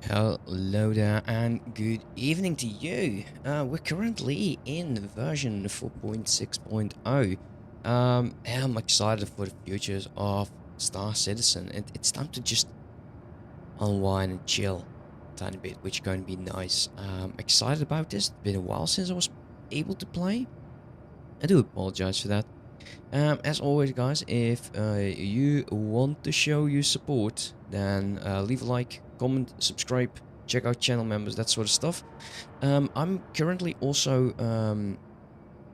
Hello there and good evening to you. We're currently in version 4.6.0. I'm excited for the futures of StarCitizen. It's time to just unwind and chill a tiny bit, which is going to be nice. Excited about this. It's been a while since I was able to play. I do apologize for that. As always, guys, if you want to show your support, then leave a like, comment, subscribe, check out channel members, that sort of stuff. I'm currently also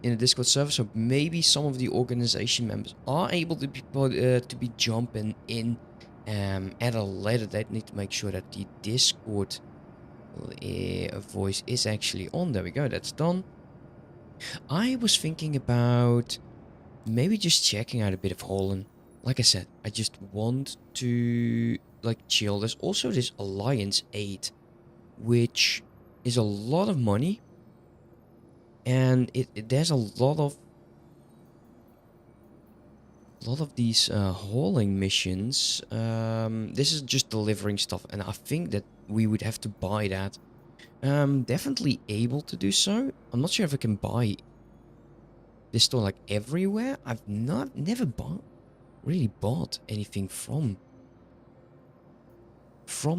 in a Discord server, so maybe some of the organization members are able to be jumping in at a later date. Need to make sure that the Discord voice is actually on. There we go, that's done. I was thinking about maybe just checking out a bit of Holland. Like I said, I just want to like chill. There's also this Alliance 8, which is a lot of money, and there's a lot of these hauling missions. This is just delivering stuff, and I think that we would have to buy that. Definitely able to do so. I'm not sure if I can buy this store like everywhere. I've never really bought anything from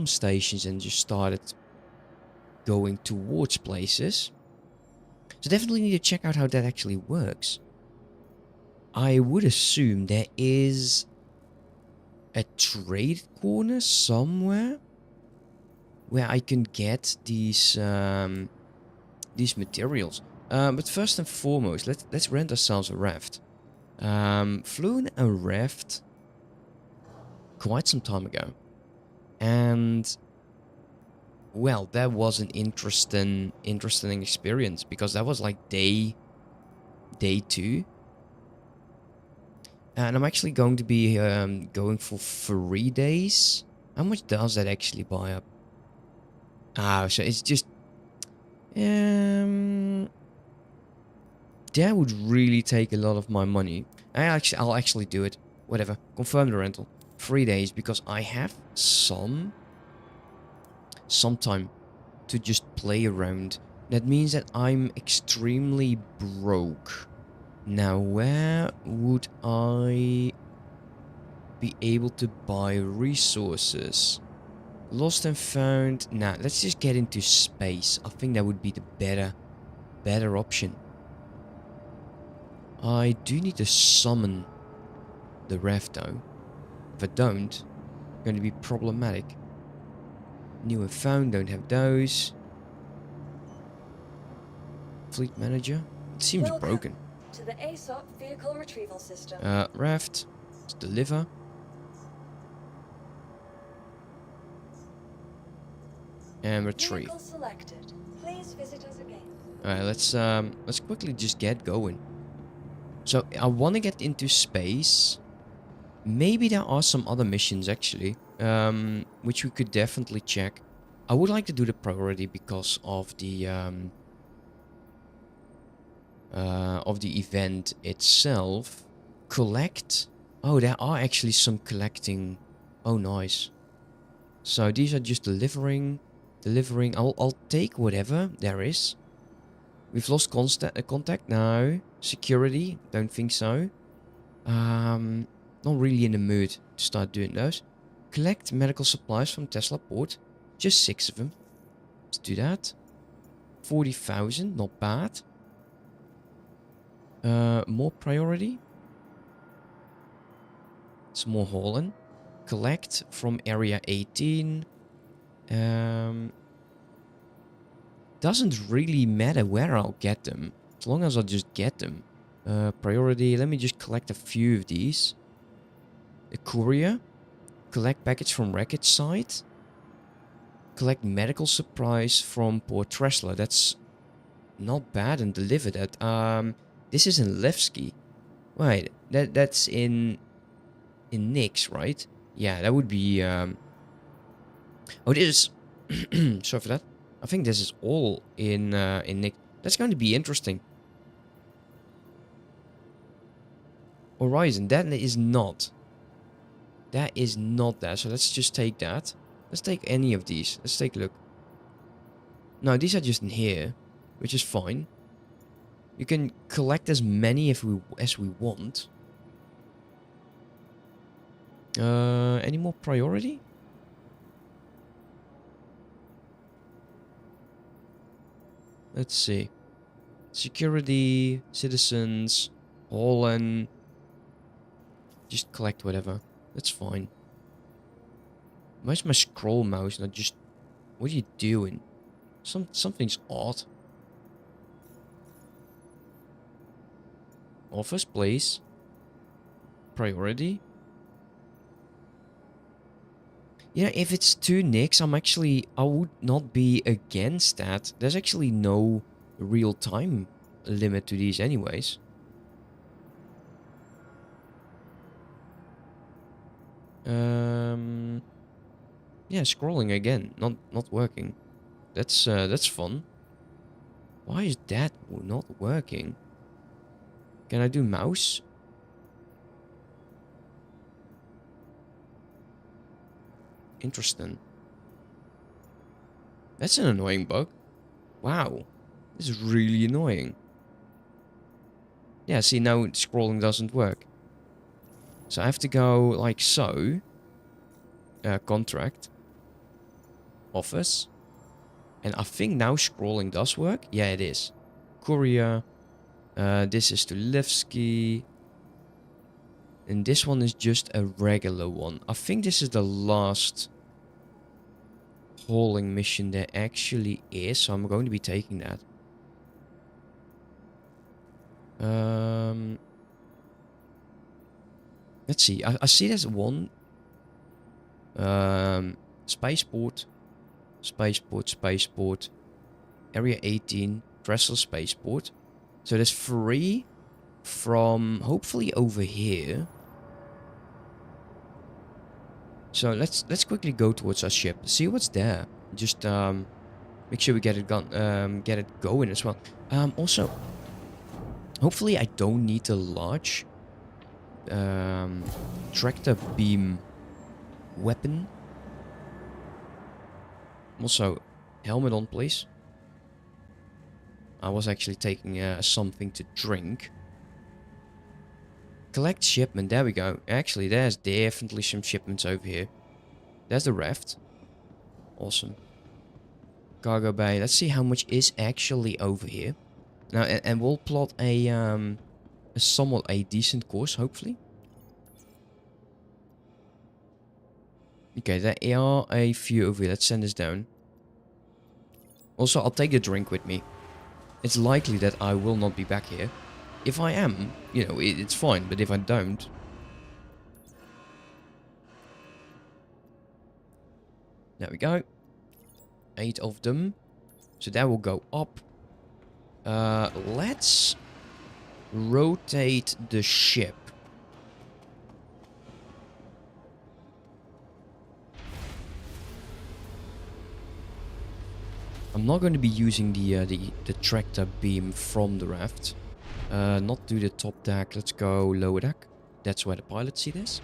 stations and just started going towards places. So definitely need to check out how that actually works. I would assume there is a trade corner somewhere where I can get these materials. But first and foremost, let's rent ourselves a raft. Flew in a raft quite some time ago, and well, that was an interesting experience because that was like day 2, and I'm actually going to be going for 3 days. How much does that actually buy up? So it's just that would really take a lot of my money. I'll actually do it. Whatever. Confirm the rental. 3 days because I have some time to just play around. That means that I'm extremely broke. Now, where would I be able to buy resources? Lost and found. Nah, let's just get into space. I think that would be the better option. I do need to summon the raft though. If I don't, it's going to be problematic. New and found, don't have those. Fleet manager. It seems broken. To the ASOP vehicle retrieval system. Raft. Let's deliver. And retrieve. Vehicle selected. Please visit us again. Alright, let's quickly just get going. So I want to get into space. Maybe there are some other missions actually, which we could definitely check. I would like to do the priority because of the event itself. Collect. Oh, there are actually some collecting. Oh, nice. So these are just delivering. I'll take whatever there is. We've lost contact now. Security. Don't think so. Not really in the mood to start doing those. Collect medical supplies from Tesla port. Just 6 of them. Let's do that. 40,000. Not bad. More priority. Some more hauling. Collect from area 18. Doesn't really matter where I'll get them, as long as I just get them. Priority, let me just collect a few of these. The courier. Collect package from wreckage site. Collect medical supplies from Port Tresla. That's not bad, and deliver that. This is in Levski. Wait, that's in Nix, right? Yeah, that would be oh, this is sorry for that. I think this is all in Nix. That's going to be interesting. Horizon, that is not. That is not that, so let's just take that. Let's take any of these. Let's take a look. No, these are just in here, which is fine. You can collect as many as we want. Any more priority? Let's see. Security, citizens, Holland. Just collect whatever. That's fine. Where's my scroll mouse? Not just. What are you doing? Something's odd. Office, please. Priority. Yeah, if it's 2 nicks, I would not be against that. There's actually no real time limit to these anyways. Yeah, scrolling again, not working. That's fun. Why is that not working? Can I do mouse? Interesting. That's an annoying bug. Wow. This is really annoying. Yeah, see, now scrolling doesn't work. So I have to go like so. Contract. Office. And I think now scrolling does work. Yeah, it is. Courier. This is to Levski. And this one is just a regular one. I think this is the last hauling mission there actually is. So I'm going to be taking that. Let's see. I see there's one. Spaceport. Spaceport. Area 18. Dressel Spaceport. So there's 3 from hopefully over here. So let's quickly go towards our ship. See what's there. Just make sure we get it going as well. Also, hopefully I don't need a large tractor beam weapon. Also, helmet on, please. I was actually taking something to drink. Collect shipment, there we go. Actually, there's definitely some shipments over here. There's the raft. Awesome. Cargo bay. Let's see how much is actually over here. Now, and we'll plot a somewhat decent course, hopefully. Okay, there are a few over here. Let's send this down. Also, I'll take the drink with me. It's likely that I will not be back here. If I am, you know, it's fine. But if I don't... There we go. 8 of them. So that will go up. Let's rotate the ship. I'm not going to be using the tractor beam from the raft. Not do the top deck. Let's go lower deck. That's where the pilot seat is.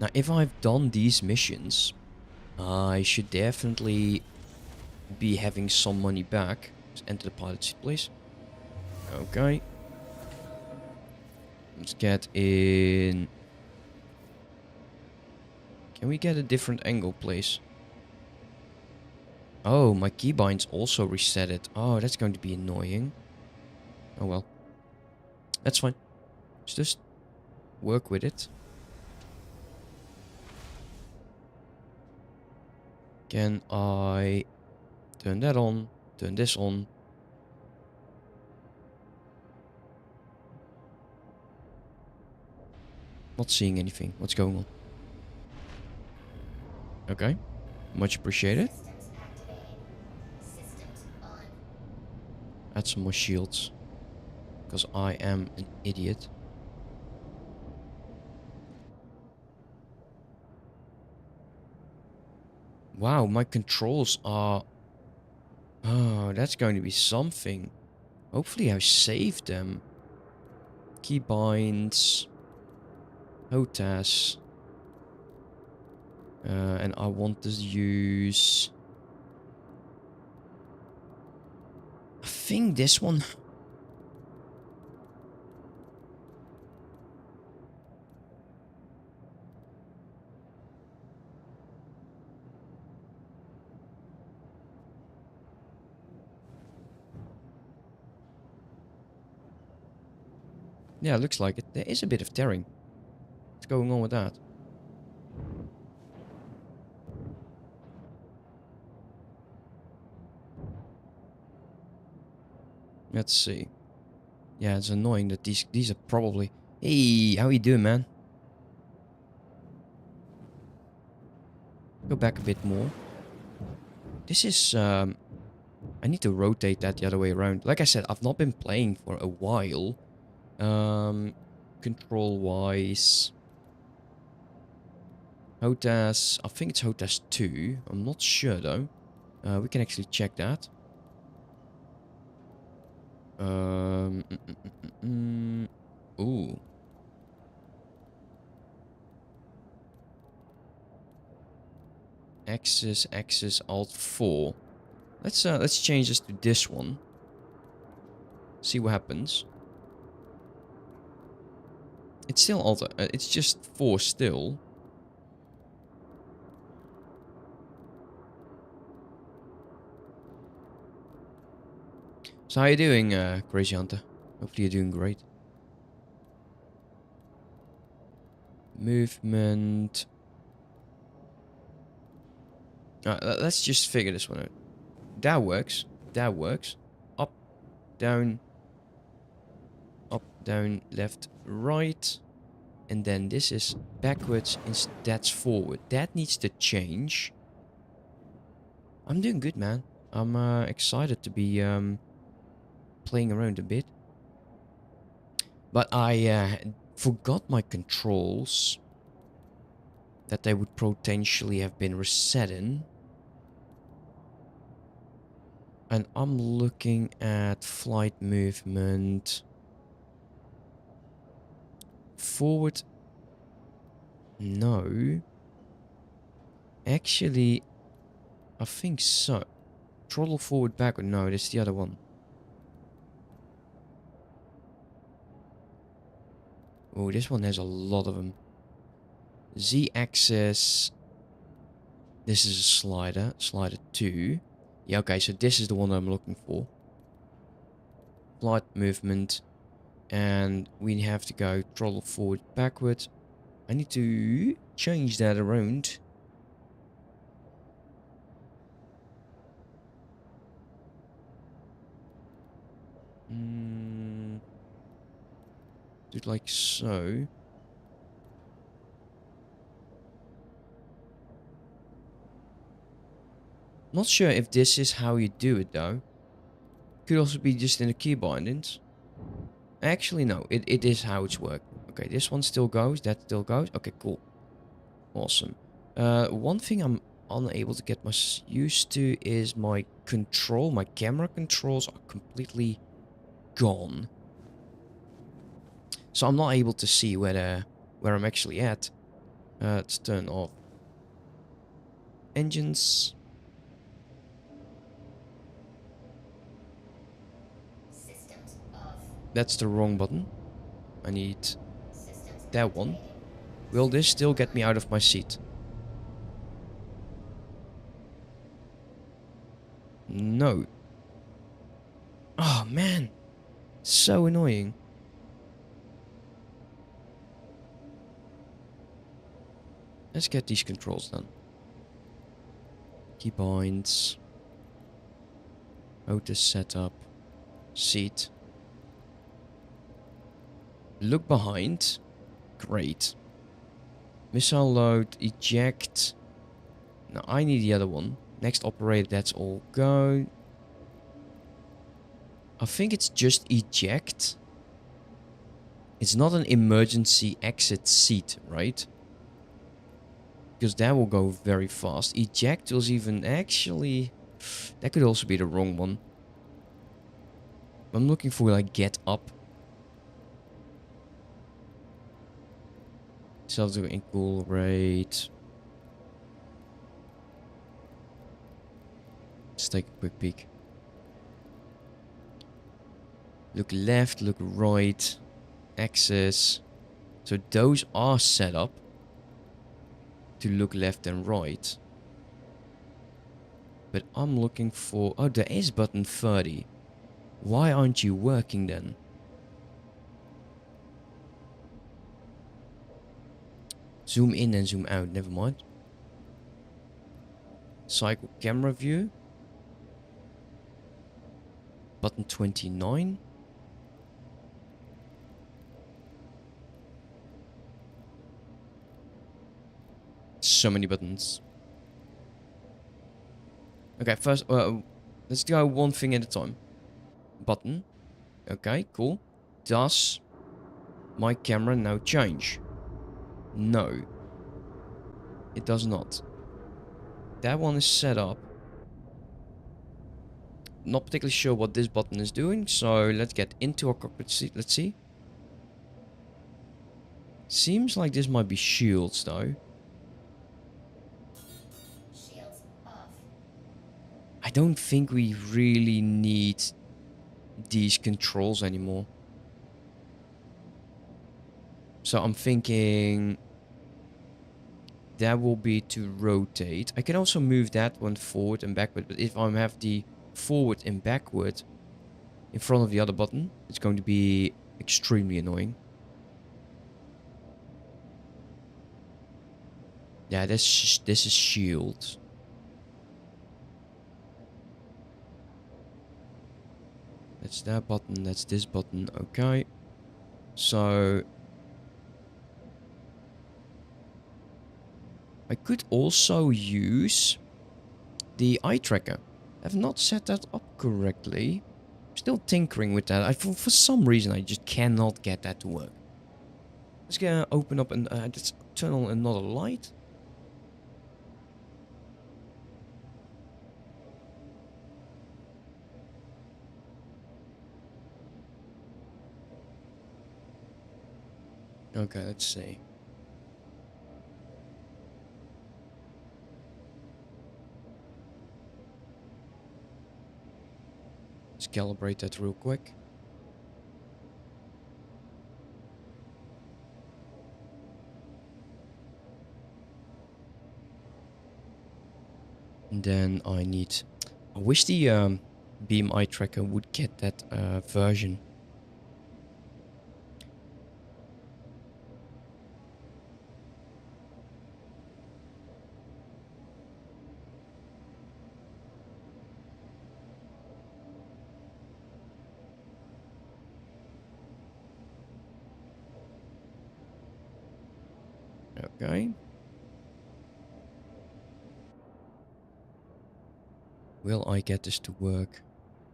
Now, if I've done these missions, I should definitely be having some money back. Let's enter the pilot seat, please. Okay. Let's get in. Can we get a different angle, please? Oh, my keybinds also reset it. Oh, that's going to be annoying. Oh well. That's fine. Let's just work with it. Can I turn that on? Turn this on? Not seeing anything. What's going on? Okay. Much appreciated. Add some more shields. Because I am an idiot. Wow, my controls are... Oh, that's going to be something. Hopefully I saved them. keybinds, HOTAS, and I want to use, I think this one. Yeah, looks like it. There is a bit of tearing. What's going on with that? Let's see. Yeah, it's annoying that these are probably... Hey, how you doing, man? Go back a bit more. This is... I need to rotate that the other way around. Like I said, I've not been playing for a while. Control-wise... HOTAS... I think it's HOTAS 2. I'm not sure, though. We can actually check that. Ooh. Axis, Alt 4. Let's change this to this one. See what happens. It's still Alt. It's just 4 still. So how you doing, Crazy Hunter? Hopefully you're doing great. Movement. Let's just figure this one out. That works. That works. Up, down, left, right. And then this is backwards, that's forward. That needs to change. I'm doing good, man. I'm excited to be playing around a bit. But I forgot my controls. That they would potentially have been reset in. And I'm looking at flight movement. Forward. No. Actually, I think so. Throttle forward, backward. No, that's the other one. Oh, this one has a lot of them. Z-axis. This is a slider. Slider 2. Yeah, okay, so this is the one I'm looking for. Flight movement. And we have to go throttle forward, backward. I need to change that around. Do it like so. Not sure if this is how you do it though. Could also be just in the key bindings. Actually, no. It is how it's worked. Okay, this one still goes. That still goes. Okay, cool. Awesome. One thing I'm unable to get used to is my control. My camera controls are completely gone. So I'm not able to see where I'm actually at. Let's turn off engines. That's the wrong button. I need that one. Will this still get me out of my seat? No. Oh, man. So annoying. Let's get these controls done. Keybinds. HOTAS setup. Seat. Look behind. Great. Missile load. Eject. Now I need the other one. Next operator. That's all go. I think it's just eject. It's not an emergency exit seat, right? Because that will go very fast. Eject was even actually... That could also be the wrong one. I'm looking for like get up. Salvaging cool rate. Let's take a quick peek. Look left, look right, axis. So those are set up to look left and right. But I'm looking for... Oh, there is button 30. Why aren't you working then? Zoom in and zoom out, never mind. Cycle camera view. Button 29. So many buttons. Okay, first, let's go one thing at a time. Button. Okay, cool. Does my camera now change? No. It does not. That one is set up. Not particularly sure what this button is doing, so let's get into our cockpit seat. Let's see. Seems like this might be shields, though. Shields off. I don't think we really need these controls anymore. So I'm thinking that will be to rotate. I can also move that one forward and backward, but if I have the forward and backward in front of the other button, it's going to be extremely annoying. Yeah, this is shield. That's that button, that's this button, okay. So I could also use the eye tracker. I've not set that up correctly. Still tinkering with that. For some reason I just cannot get that to work. Let's go open up and let's turn on another light. Okay, let's see. Let's calibrate that real quick. And then I need... I wish the beam eye tracker would get that version. Okay. Will I get this to work?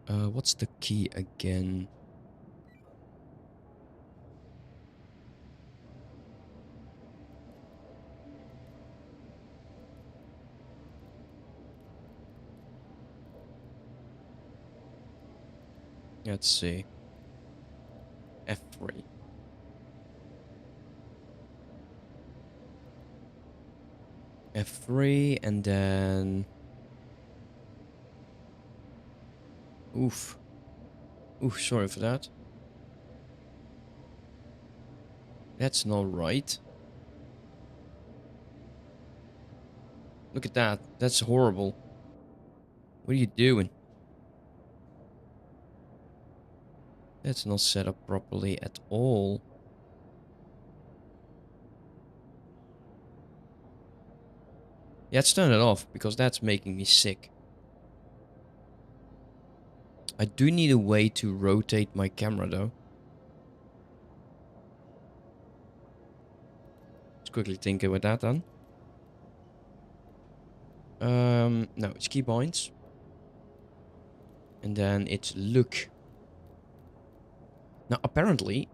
What's the key again? Let's see. F3. F3 and then... Oof. Oof, sorry for that. That's not right. Look at that. That's horrible. What are you doing? That's not set up properly at all. Yeah, let's turn it off, because that's making me sick. I do need a way to rotate my camera, though. Let's quickly tinker with that, then. No, it's keybinds. And then it's look. Now, apparently,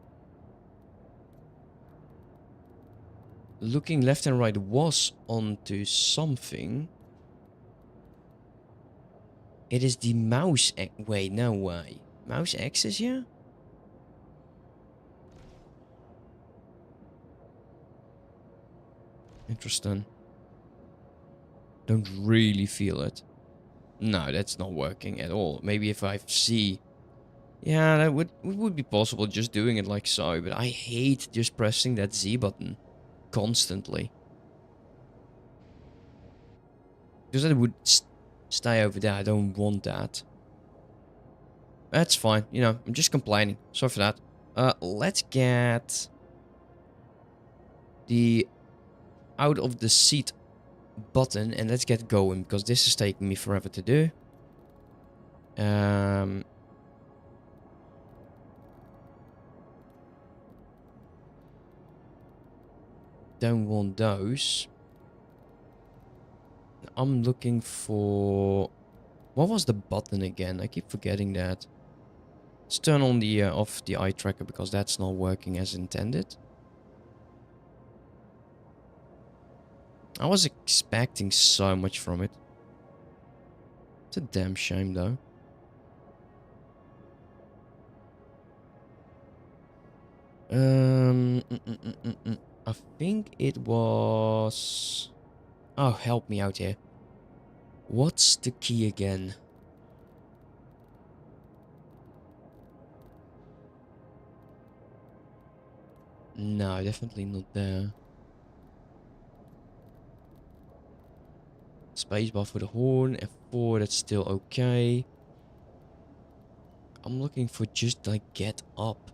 looking left and right was onto something. It is the mouse... Wait, no way. Mouse axis, yeah? Interesting. Don't really feel it. No, that's not working at all. Maybe if I see... Yeah, that would be possible just doing it like so, but I hate just pressing that Z button constantly. Because it would stay over there. I don't want that. That's fine. You know, I'm just complaining. Sorry for that. Let's get the out of the seat button and let's get going because this is taking me forever to do. Don't want those. I'm looking for... What was the button again? I keep forgetting that. Let's turn on the off the eye tracker because that's not working as intended. I was expecting so much from it. It's a damn shame though. I think it was... Oh, help me out here. What's the key again? No, definitely not there. Spacebar for the horn, F4, that's still okay. I'm looking for just like get up.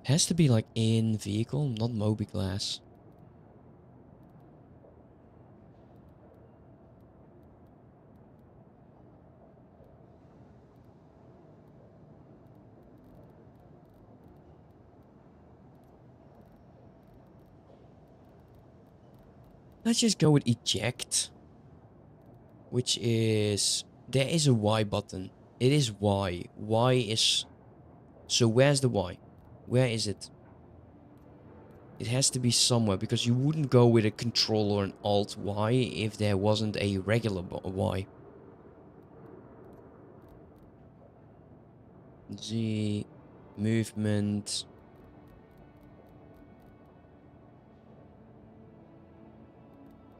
Has to be like in vehicle, not Mobiglass. Let's just go with eject. Which is... There is a Y button. It is Y. Y is... So where's the Y? Where is it? It has to be somewhere because you wouldn't go with a control or an alt Y if there wasn't a regular Y. Z... Movement...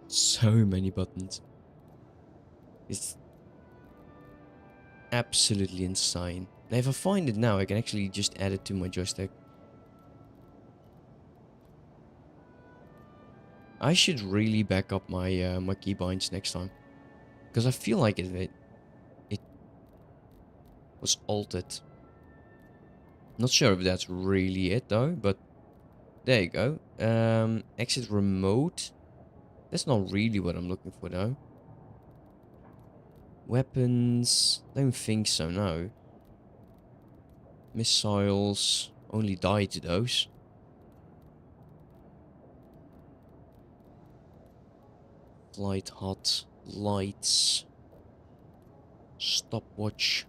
So many buttons. It's absolutely insane. Now if I find it now, I can actually just add it to my joystick. I should really back up my my keybinds next time. Because I feel like it was altered. Not sure if that's really it though, but there you go. Exit remote. That's not really what I'm looking for though. Weapons. Don't think so, no. Missiles. Only die to those. Flight hot. Lights. Stopwatch.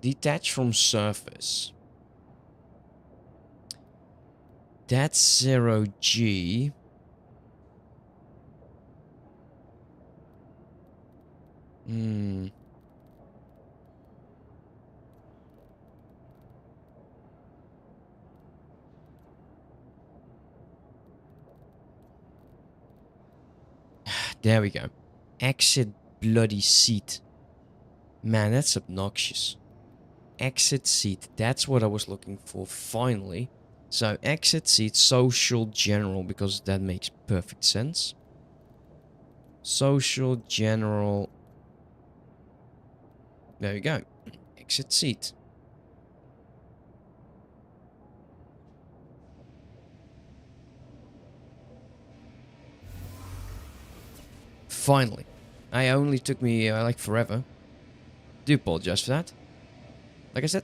Detach from surface. That's 0G. There we go. Exit bloody seat. Man, that's obnoxious. Exit seat. That's what I was looking for, finally. So, exit seat, social, general, because that makes perfect sense. Social, general. There we go. Exit seat. Finally. I only took me like forever. Do apologize for that. Like I said,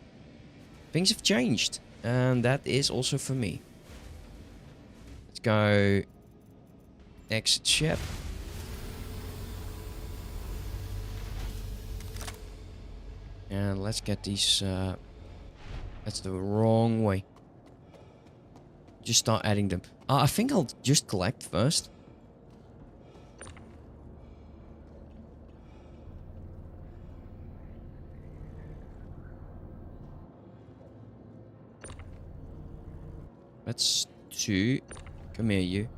things have changed. And that is also for me. Let's go Exit ship. And let's get these, that's the wrong way. Just start adding them. I think I'll just collect first. That's 2. Come here, you.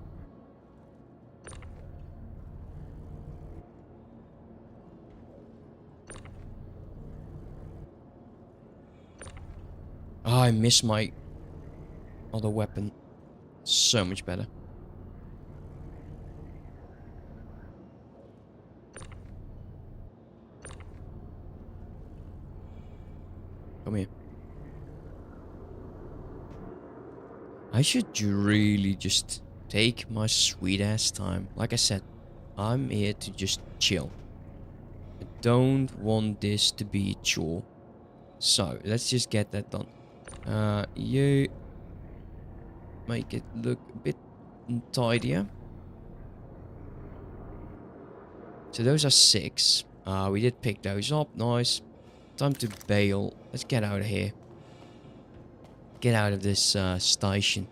Oh, I miss my other weapon. So much better. Come here. I should really just take my sweet ass time. Like I said, I'm here to just chill. I don't want this to be a chore. So, let's just get that done. You make it look a bit tidier. So those are 6. We did pick those up. Nice. Time to bail. Let's get out of here. Get out of this station.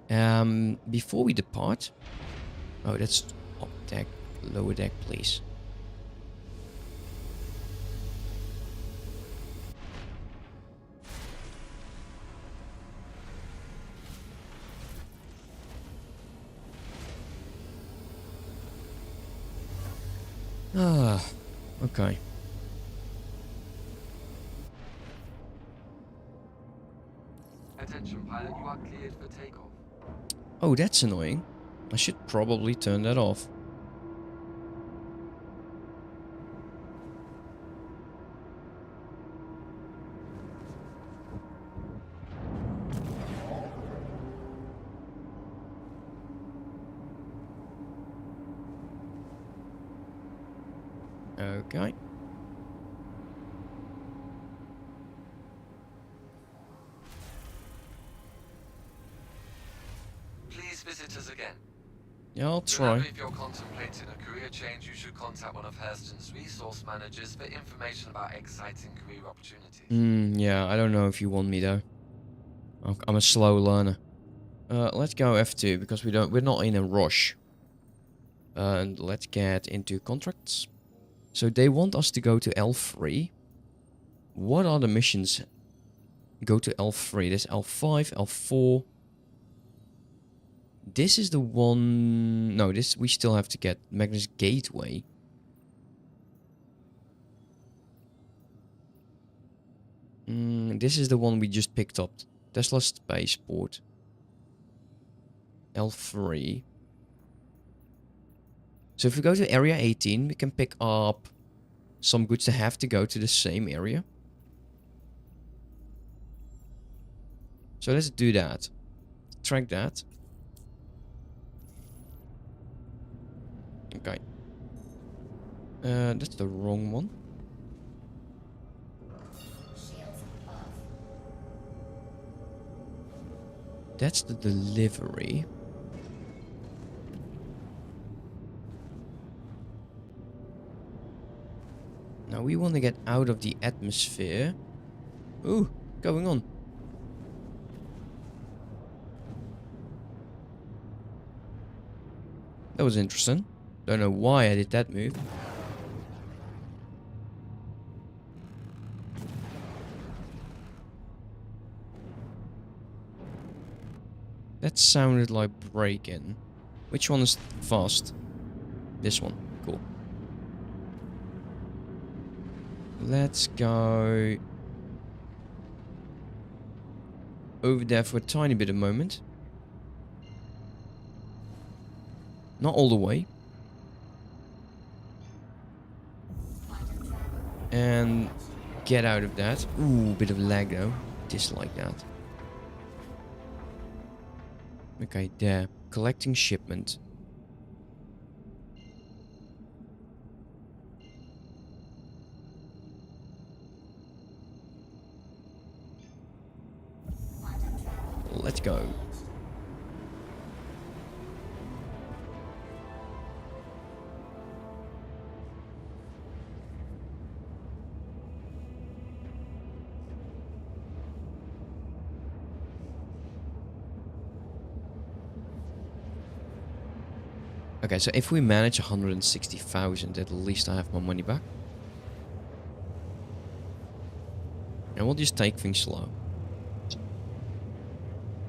Before we depart... Oh, that's up deck. Lower deck, please. Ah, okay. Attention pilot, you are cleared for takeoff. Oh, that's annoying. I should probably turn that off. Okay. Please visit us again. Yeah, I'll try. Remember, if you're contemplating a career change, you should contact one of Hurston's resource managers for information about exciting career opportunities. Yeah, I don't know if you want me though. I'm a slow learner. Let's go F2 because we're not in a rush. And let's get into contracts. So they want us to go to L3. What are the missions? Go to L3. There's L5, L4. This is the one... No, this we still have to get. Magnus Gateway. This is the one we just picked up. Tesla Spaceport. L3. So if we go to Area 18, we can pick up some goods that have to go to the same area. So let's do that. Track that. Okay. That's the wrong one. Shields off. That's the delivery. Now we want to get out of the atmosphere. Ooh, going on. That was interesting. Don't know why I did that move. That sounded like break-in. Which one is fast? This one. Cool. Let's go over there for a tiny bit of moment. Not all the way. And get out of that. Ooh, bit of lag though. Dislike that. Okay, there. Collecting shipment. Let's go. Okay, so if we manage 160,000, at least I have my money back. And we'll just take things slow.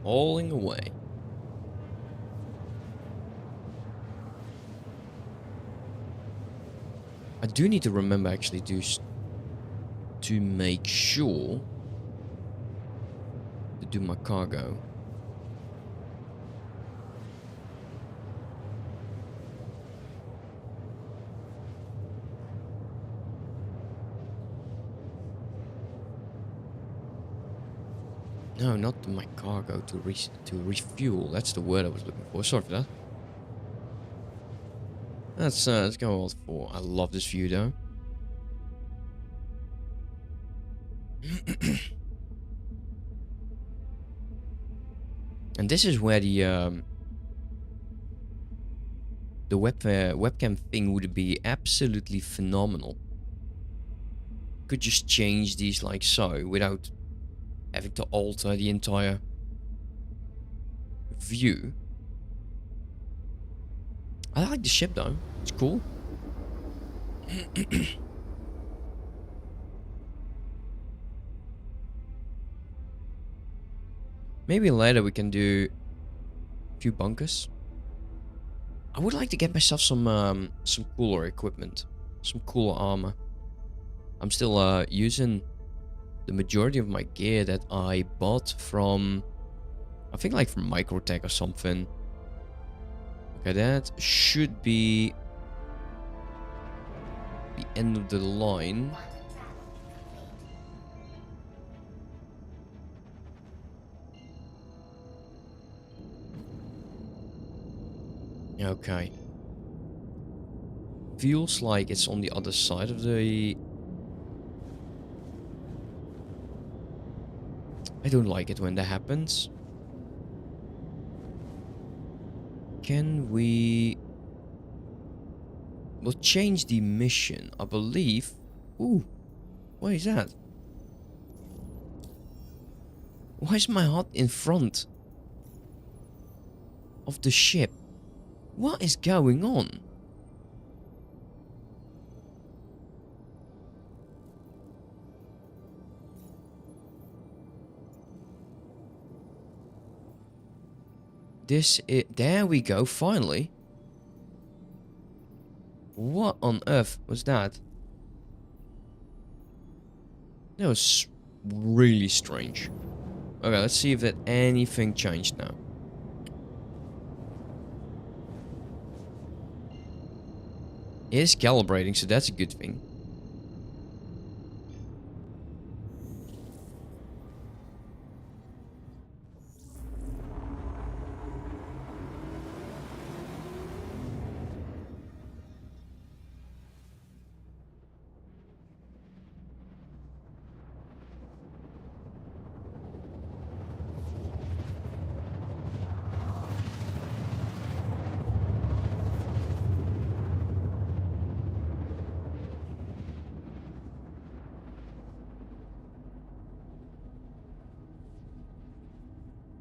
Hauling away. I do need to remember actually to make sure to do my cargo. No, not to my cargo, to refuel. That's the word I was looking for. Sorry for that. Let's go all for. I love this view though. And this is where the webcam thing would be absolutely phenomenal. Could just change these like so without having to alter the entire view. I like the ship though. It's cool. Maybe later we can do a few bunkers. I would like to get myself some cooler equipment, some cooler armor. I'm still using the majority of my gear that I bought from, I think like from Microtech or something. Okay, that should be the end of the line. Okay. Feels like it's on the other side of the... I don't like it when that happens. Can we... We'll change the mission, I believe. Ooh, what is that? Why is my hut in front of the ship? What is going on? There we go, finally. What on earth was that? That was really strange. Okay, let's see if that anything changed now. It is calibrating, so that's a good thing.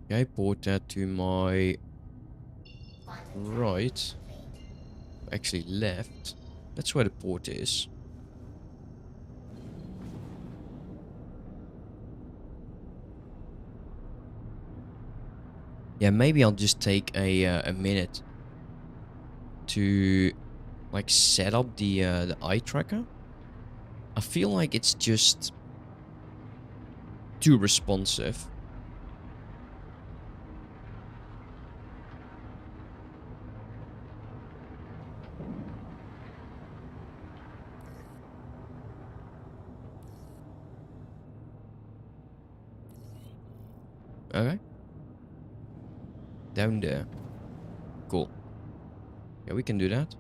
Okay, port that to my right. Actually left. That's where the port is. Yeah, maybe I'll just take a minute to like set up the eye tracker. I feel like it's just too responsive. Okay. Down there. Cool. Yeah, we can do that.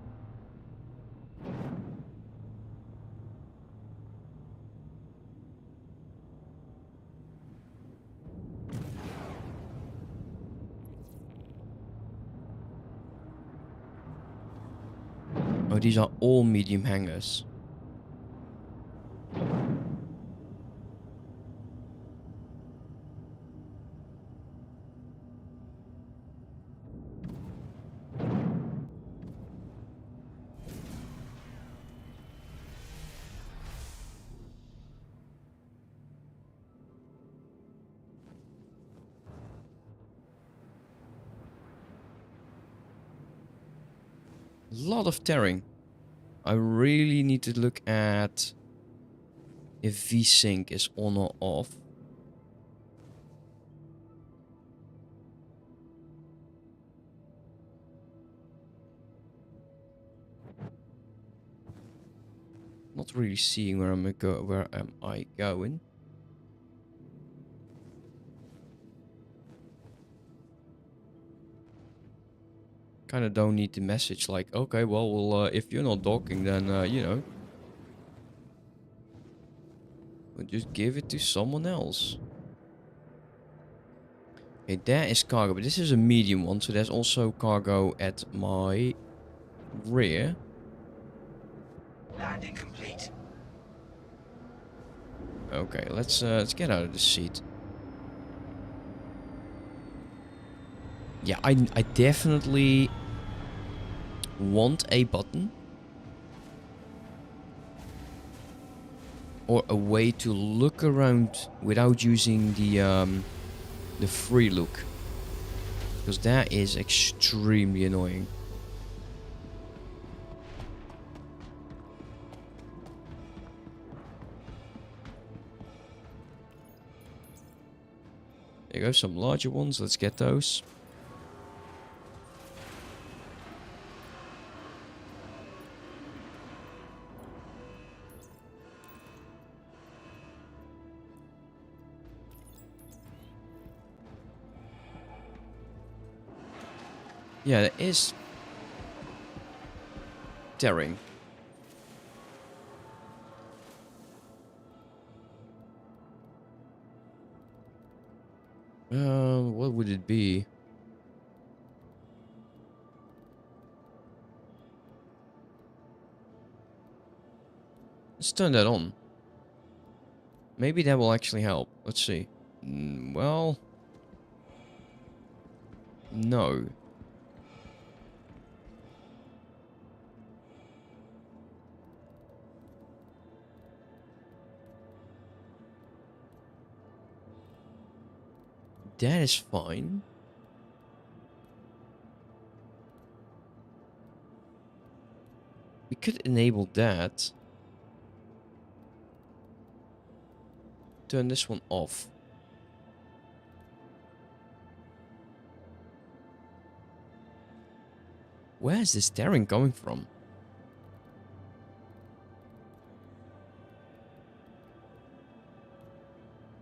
Oh, these are all medium hangars. lot of tearing. I really need to look at if VSync is on or off. Not really seeing where where am I going. Kind of don't need the message like, okay, well, if you're not docking, then you know, we'll just give it to someone else. Okay, there is cargo, but this is a medium one, so there's also cargo at my rear. Landing complete. Okay, let's get out of the seat. Yeah, I definitely want a button or a way to look around without using the free look, because that is extremely annoying. There you go, some larger ones. Let's get those. Yeah, there is tearing. What would it be? Let's turn that on. Maybe that will actually help. Let's see. Well, no. That is fine. We could enable that. Turn this one off. Where is this tearing coming from?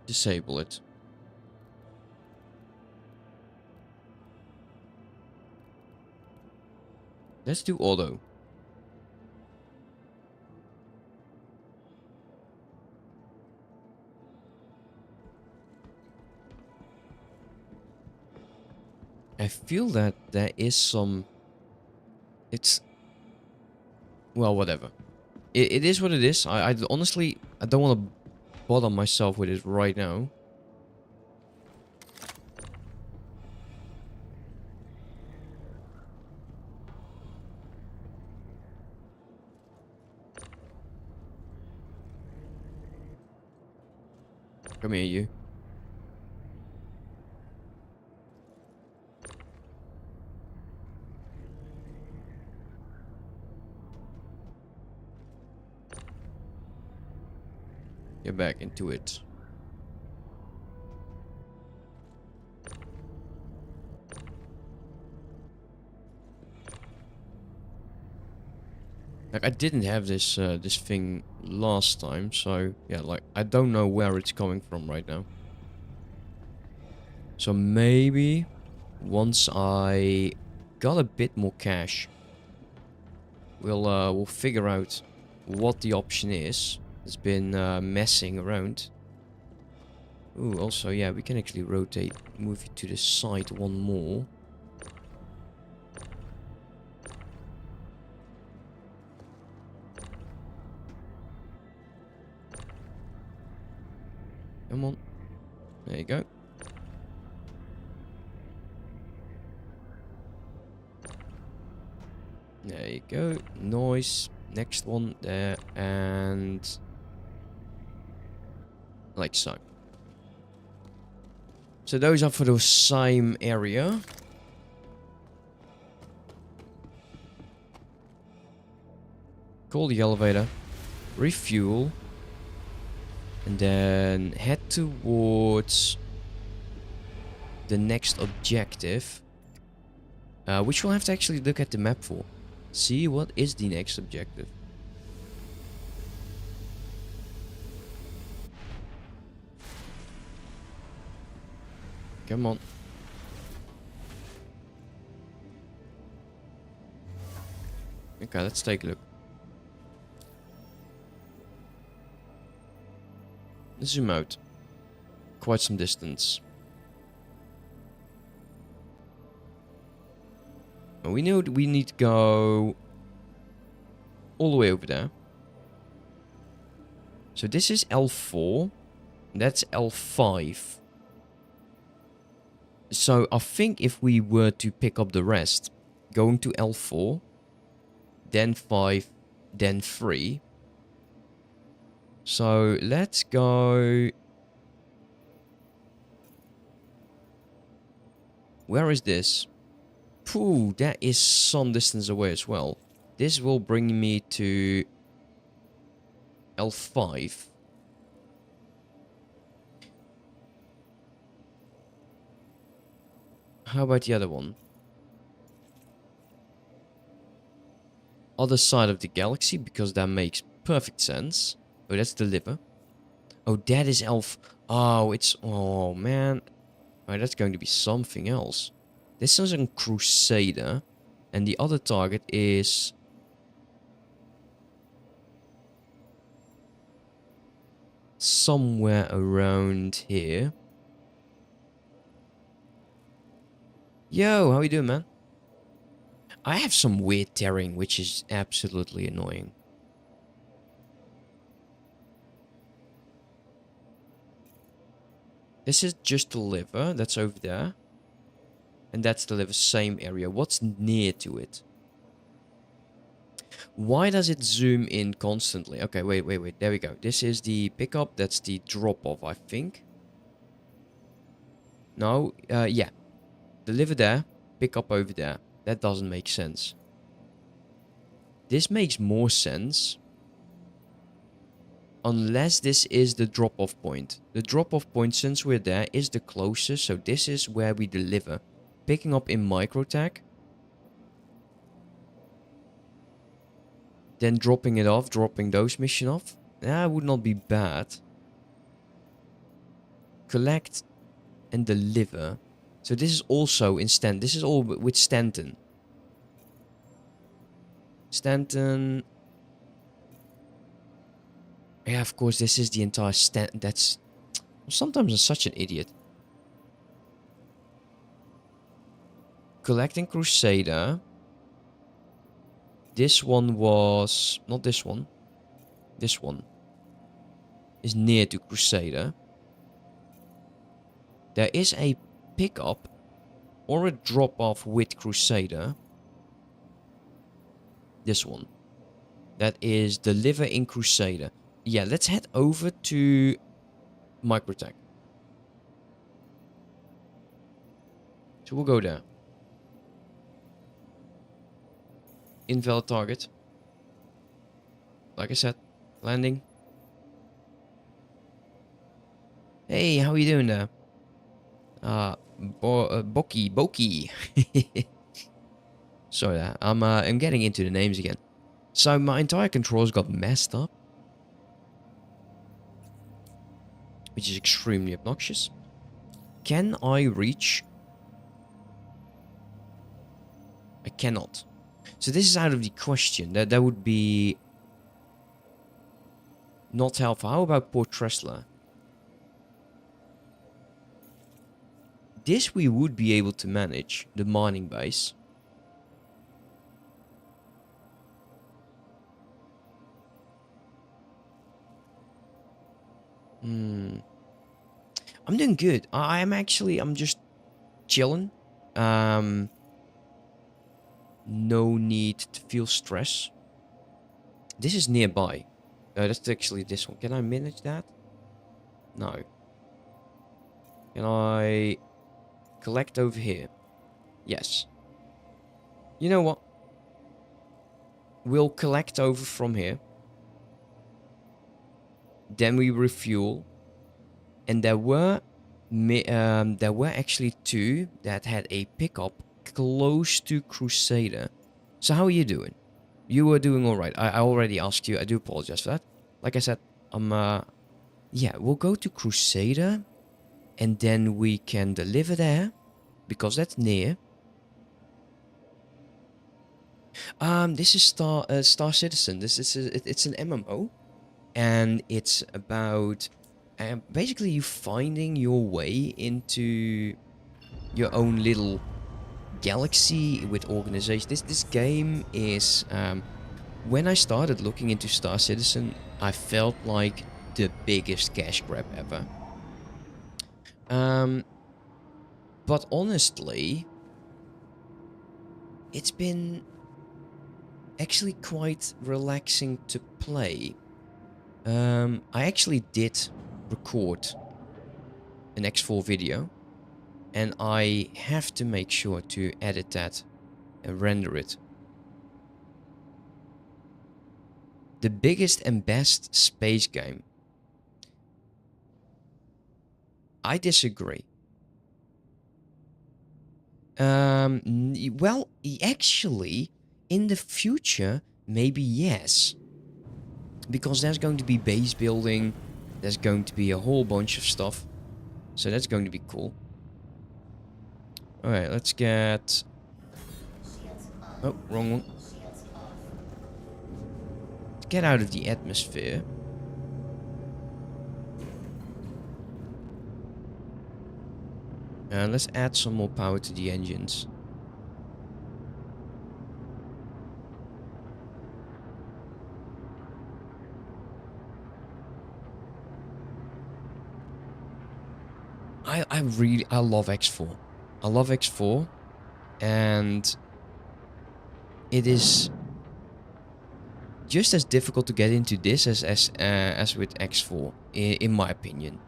Disable it. Let's do auto. I feel that there is some... It's... Well, whatever. It is what it is. I honestly... I don't want to bother myself with it right now. Come here, you. Get back into it. Like, I didn't have this this thing last time, so yeah, like I don't know where it's coming from right now. So maybe once I got a bit more cash, we'll figure out what the option is. It's been messing around. Ooh, also yeah, we can actually rotate, move it to the side one more. Come on. There you go. There you go. Noise. Next one there. And... like so. So those are for the same area. call the elevator, refuel, and then head towards the next objective, which we'll have to actually look at the map for. See what is the next objective. Come on. Okay, let's take a look. Zoom out. Quite some distance. And we know that we need to go all the way over there. So this is L4. That's L5. So I think if we were to pick up the rest, going to L4, then 5, then 3. So let's go... Where is this? Pooh, that is some distance away as well. This will bring me to L5. How about the other one? Other side of the galaxy, because that makes perfect sense. Oh, that's the liver. Oh, that is Elf. Oh, it's... Oh, man. Oh, that's going to be something else. This is a Crusader. And the other target is... somewhere around here. Yo, how you doing, man? I have some weird terrain, which is absolutely annoying. This is just the liver. That's over there. And that's the liver, same area. What's near to it? Why does it zoom in constantly? Okay, wait. There we go. This is the pickup. That's the drop-off, I think. No, yeah. The liver there. Pickup over there. That doesn't make sense. This makes more sense. Unless this is the drop-off point. The drop-off point, since we're there, is the closest. So this is where we deliver. Picking up in microtech. Then dropping it off. Dropping those mission off. That would not be bad. Collect and deliver. So this is also in Stanton. This is all with Stanton. Stanton. Yeah, of course, this is the entire Stanton. That's... Sometimes I'm such an idiot. Collecting Crusader. This one was... Not this one. This one. Is near to Crusader. There is a pickup or a drop-off with Crusader. This one. That is deliver in Crusader. Yeah, let's head over to Microtech. So we'll go there. Invalid target. Like I said, landing. Hey, how are you doing there? Boki. Sorry, I'm getting into the names again. So my entire controls got messed up, which is extremely obnoxious. Can I reach? I cannot. So this is out of the question. That would be not helpful. How about Port Tressler? This we would be able to manage, the mining base. I'm doing good. I'm just chilling. No need to feel stress. This is nearby. That's actually this one. Can I manage that? No. Can I collect over here? Yes. You know what? we'll collect over from here. Then we refuel. And there were actually 2 that had a pickup close to Crusader. So how are you doing? You were doing all right. I already asked you. I do apologize for that. Like I said, yeah, we'll go to Crusader, and then we can deliver there because that's near. This is StarCitizen. It's an MMO, and it's about basically you finding your way into your own little galaxy with organization. This game is when I started looking into StarCitizen, I felt like the biggest cash grab ever. But honestly, it's been actually quite relaxing to play. I actually did record an X4 video, and I have to make sure to edit that and render it. The biggest and best space game. I disagree. Well, actually, in the future, maybe yes. Because there's going to be base building, there's going to be a whole bunch of stuff. So that's going to be cool. Alright, let's get... Oh, wrong one. Let's get out of the atmosphere. Let's add some more power to the engines. I love X4. I love X4, and it is just as difficult to get into this as with X4, in my opinion.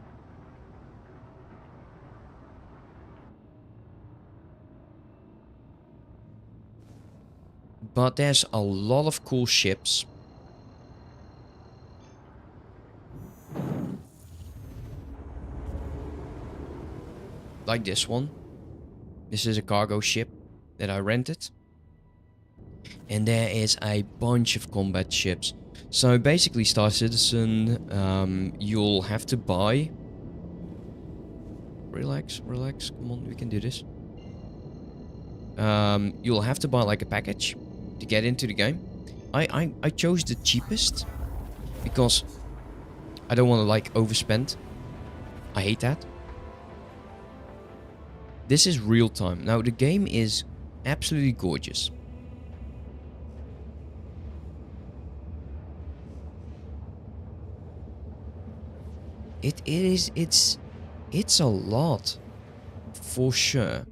But there's a lot of cool ships. Like this one. This is a cargo ship that I rented. And there is a bunch of combat ships. So basically StarCitizen, you'll have to buy... Relax, come on, we can do this. You'll have to buy like a package to get into the game. I chose the cheapest because I don't want to like overspend. I hate that. This is real time. Now the game is absolutely gorgeous. It's a lot. For sure.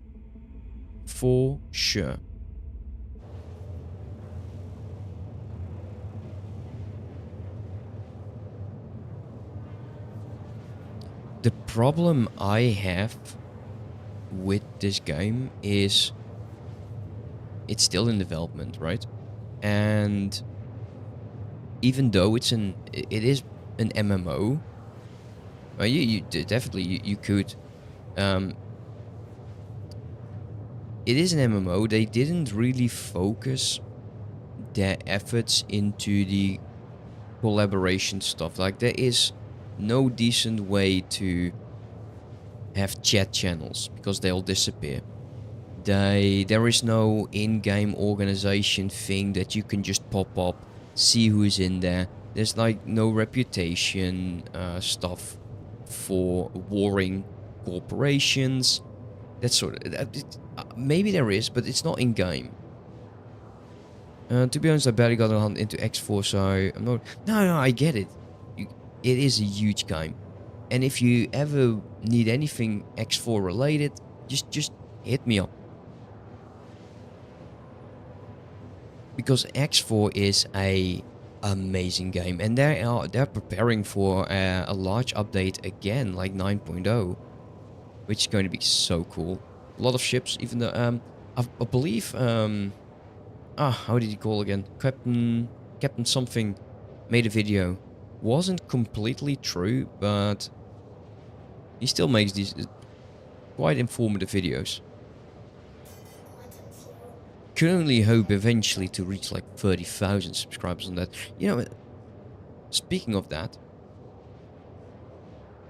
For sure. The problem I have with this game is it's still in development, right? And even though it is an MMO, well, you definitely you could. It is an MMO. They didn't really focus their efforts into the collaboration stuff. Like there is no decent way to have chat channels because they'll disappear. There is no in-game organization thing that you can just pop up, see who's in there. There's like no reputation stuff for warring corporations. That sort of maybe there is, but it's not in-game. To be honest, I barely got into X4, so I'm not. No, I get it. It is a huge game. And if you ever need anything X4 related, just hit me up. Because X4 is a amazing game, and they're preparing for a large update again, like 9.0, which is going to be so cool. A lot of ships, even though I believe how did he call again? Captain something made a video. Wasn't completely true, but he still makes these quite informative videos. Can only hope eventually to reach like 30,000 subscribers on that. You know, speaking of that,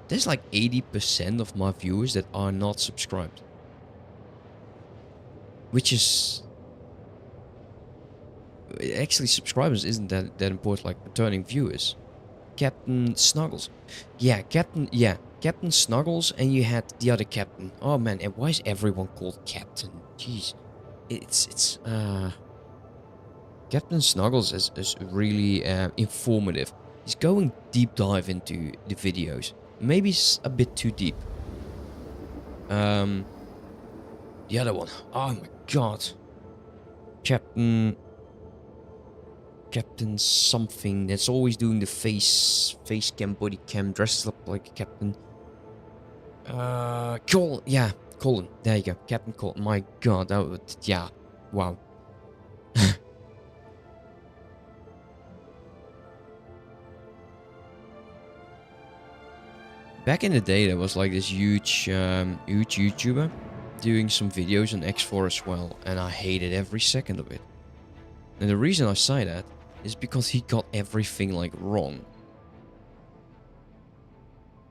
there's like 80% of my viewers that are not subscribed. Which is... Actually, subscribers isn't that important, like returning viewers. Captain Snuggles. Yeah, Captain Snuggles, and you had the other captain. Oh man, and why is everyone called Captain? Jeez. It's Captain Snuggles is really informative. He's going deep dive into the videos. Maybe it's a bit too deep. The other one. Oh my god. Captain something that's always doing the face cam, body cam, dresses up like a captain. Colin. Yeah, Colin. There you go. Captain Colin. My god, that would, yeah. Wow. Back in the day, there was like this huge YouTuber doing some videos on X4 as well, and I hated every second of it. And the reason I say that is because he got everything like wrong.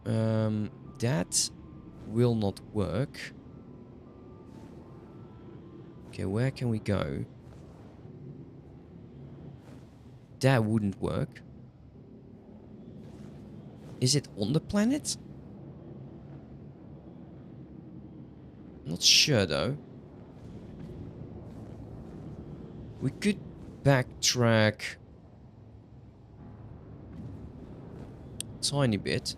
That will not work. Okay, where can we go? That wouldn't work. Is it on the planet? Not sure though. We could backtrack a tiny bit.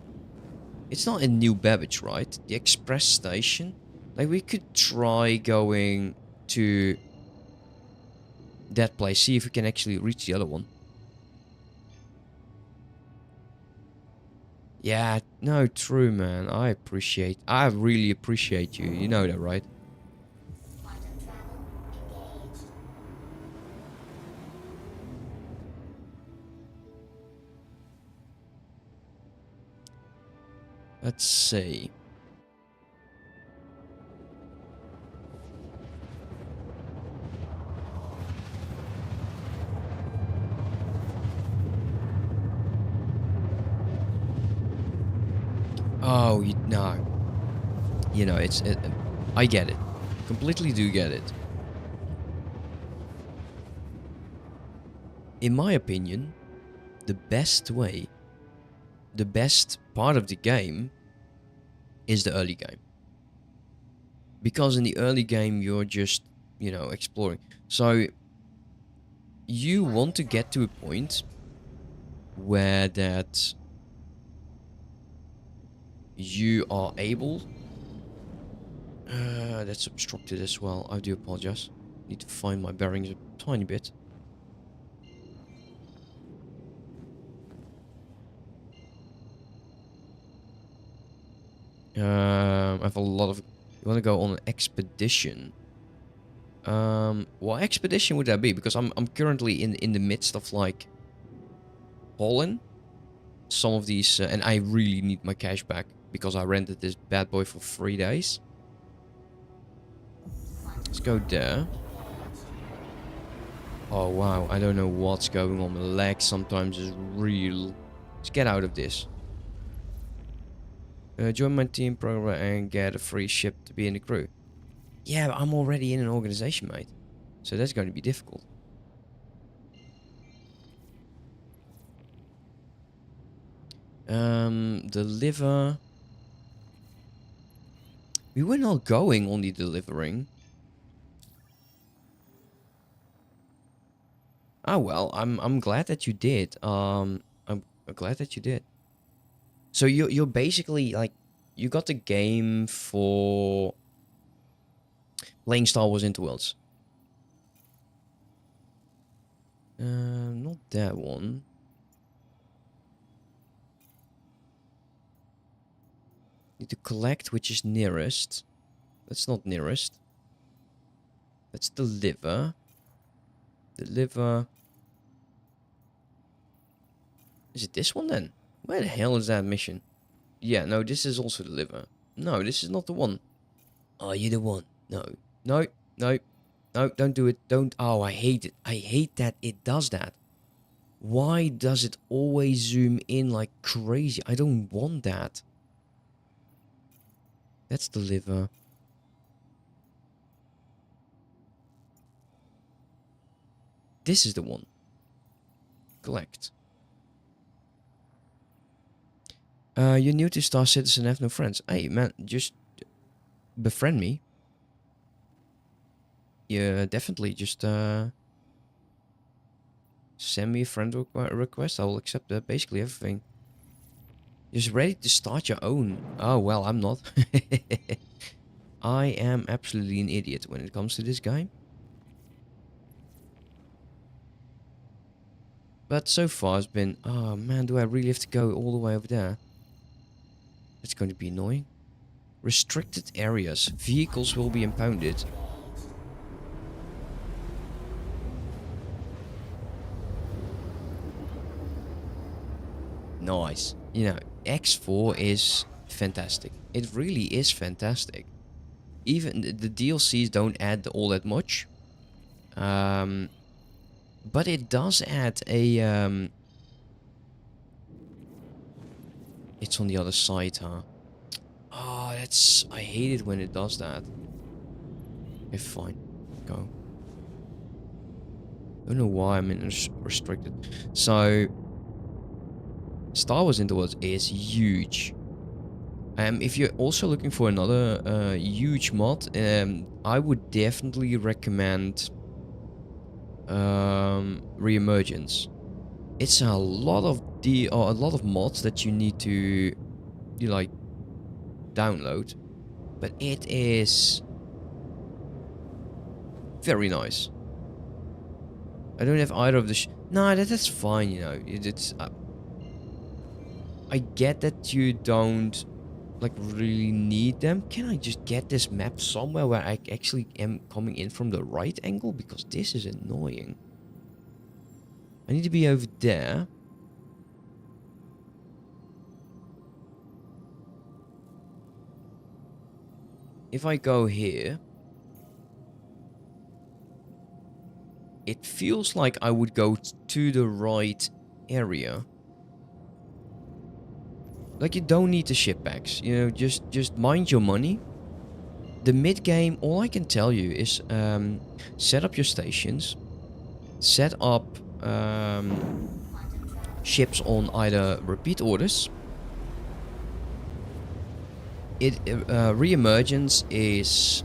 It's not in New Babbage, right? The express station. Like, we could try going to that place, see if we can actually reach the other one. Yeah, no, true, man. I really appreciate you. You know that, right? Let's see. Oh, no. You know, I get it. Completely do get it. In my opinion, the best part of the game is the early game. Because in the early game, you're just, you know, exploring. So, you want to get to a point where that you are able... that's obstructed as well. I do apologize. Need to find my bearings a tiny bit. I have a lot of... You want to go on an expedition? What expedition would that be? Because I'm currently in the midst of like hauling some of these, and I really need my cash back because I rented this bad boy for 3 days. Let's go there. Oh wow, I don't know what's going on. My leg sometimes is real. Let's get out of this. Join my team program and get a free ship to be in the crew. Yeah, but I'm already in an organization, mate. So that's going to be difficult. Deliver. We were not going on the delivering. Oh well, I'm glad that you did. I'm glad that you did. So you're basically like, you got the game for playing Star Wars Into Worlds. Not that one. Need to collect which is nearest. That's not nearest. Let's deliver. Deliver. Is it this one then? Where the hell is that mission? Yeah, no, this is also deliver. No, this is not the one. Are you the one? No. No, no, no, don't do it. Don't. Oh, I hate it. I hate that it does that. Why does it always zoom in like crazy? I don't want that. Let's deliver. This is the one. Collect. You're new to StarCitizen, have no friends. Hey, man, just befriend me. Yeah, definitely. Just send me a friend request. I will accept basically everything. Just ready to start your own. Oh, well, I'm not. I am absolutely an idiot when it comes to this guy. But so far it's been... Oh, man, do I really have to go all the way over there? It's going to be annoying. Restricted areas. Vehicles will be impounded. Nice. You know, X4 is fantastic. It really is fantastic. Even the DLCs don't add all that much. But it does add a... It's on the other side, huh? Oh, that's... I hate it when it does that. Okay, fine. Go. I don't know why I'm in restricted. So... Star Wars Into Worlds is huge. If you're also looking for another huge mod, I would definitely recommend Reemergence. It's a lot of mods that you need to like download, but it is very nice. I don't have either of the. Nah, that's fine. You know, it's. I get that you don't like really need them. Can I just get this map somewhere where I actually am coming in from the right angle? Because this is annoying. I need to be over there. If I go here, it feels like I would go to the right area. Like, you don't need the ship packs, you know, just mind your money. The mid-game, all I can tell you is set up your stations, set up ships on either repeat orders. Reemergence is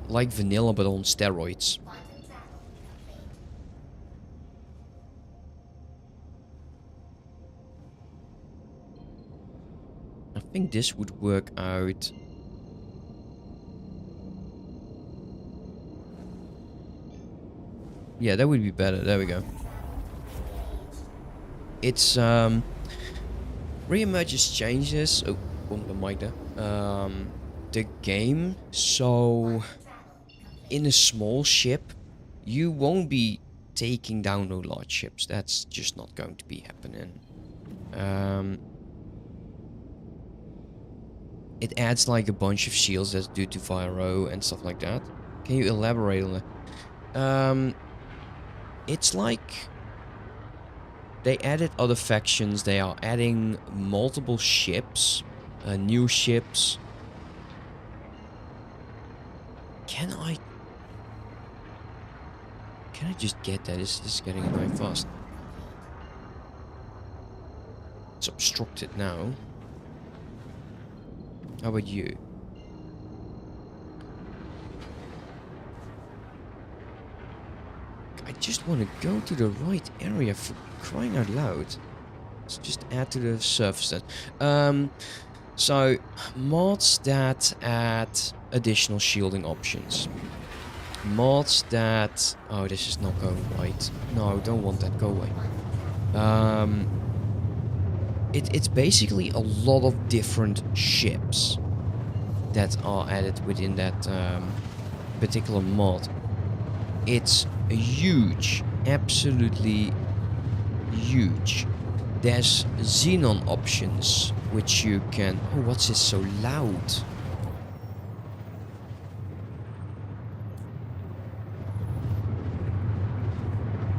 like vanilla but on steroids. I think this would work out. Yeah, that would be better. There we go. It's Reemergence changes. Oh, bumped the mic there. The game. So in a small ship, you won't be taking down no large ships. That's just not going to be happening. It adds like a bunch of shields that's due to Viro and stuff like that. Can you elaborate on it? It's like they added other factions. They are adding multiple ships, new ships. Can I just get that? This is getting annoying fast. It's obstructed now. How about you? I just want to go to the right area, for crying out loud. Let's just add to the surface then. So, mods that add additional shielding options. Mods that... Oh, this is not going right. No, don't want that. Go away. It's basically a lot of different ships that are added within that particular mod. It's a huge. absolutely huge. There's xenon options, which you can... Oh, what's this so loud?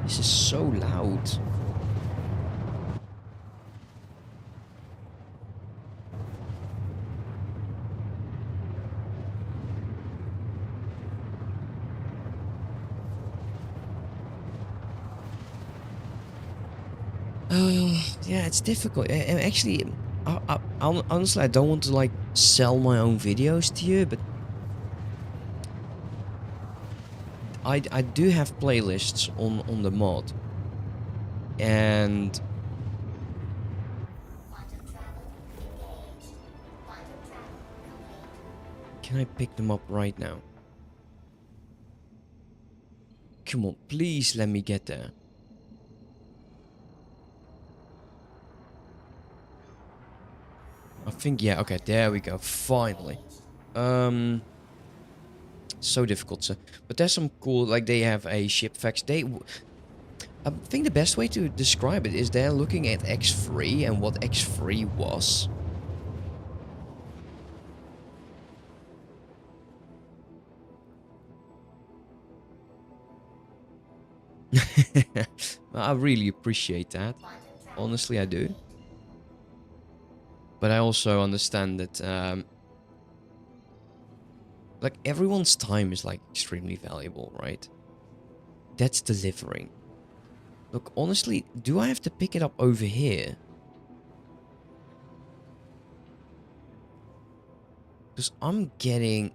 This is so loud. Yeah, it's difficult. Actually, honestly, I don't want to like sell my own videos to you, but I do have playlists on the mod, and Quantum travel engaged. Quantum travel complete. can I pick them up right now? Come on, please let me get there. I think, yeah, okay, there we go, finally. So difficult, so, but there's some cool, like they have a ship facts. I think the best way to describe it is they're looking at X3 and what X3 was. I really appreciate that. Honestly, I do. But I also understand that, like, everyone's time is, like, extremely valuable, right? That's delivering. Look, honestly, do I have to pick it up over here? Because I'm getting...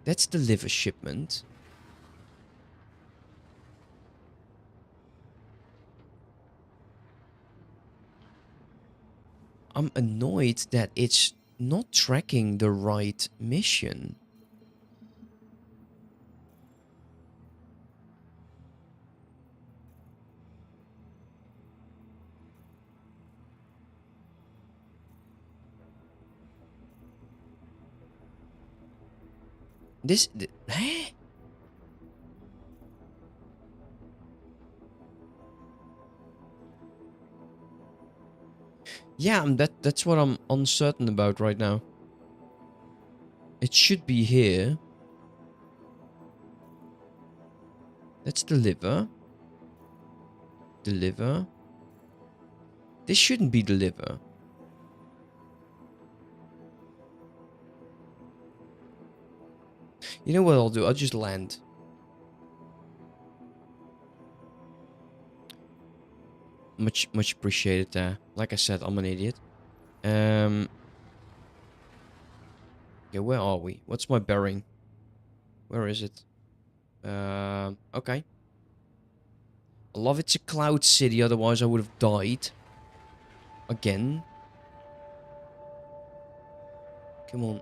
That's deliver shipment. I'm annoyed that it's not tracking the right mission. Huh? Yeah, that's what I'm uncertain about right now. It should be here. Let's deliver. Deliver. This shouldn't be deliver. You know what I'll do? I'll just land. Much appreciated there. Like I said, I'm an idiot. Yeah, where are we? What's my bearing? Where is it? Okay. I love it's a cloud city, otherwise I would have died. Again. Come on.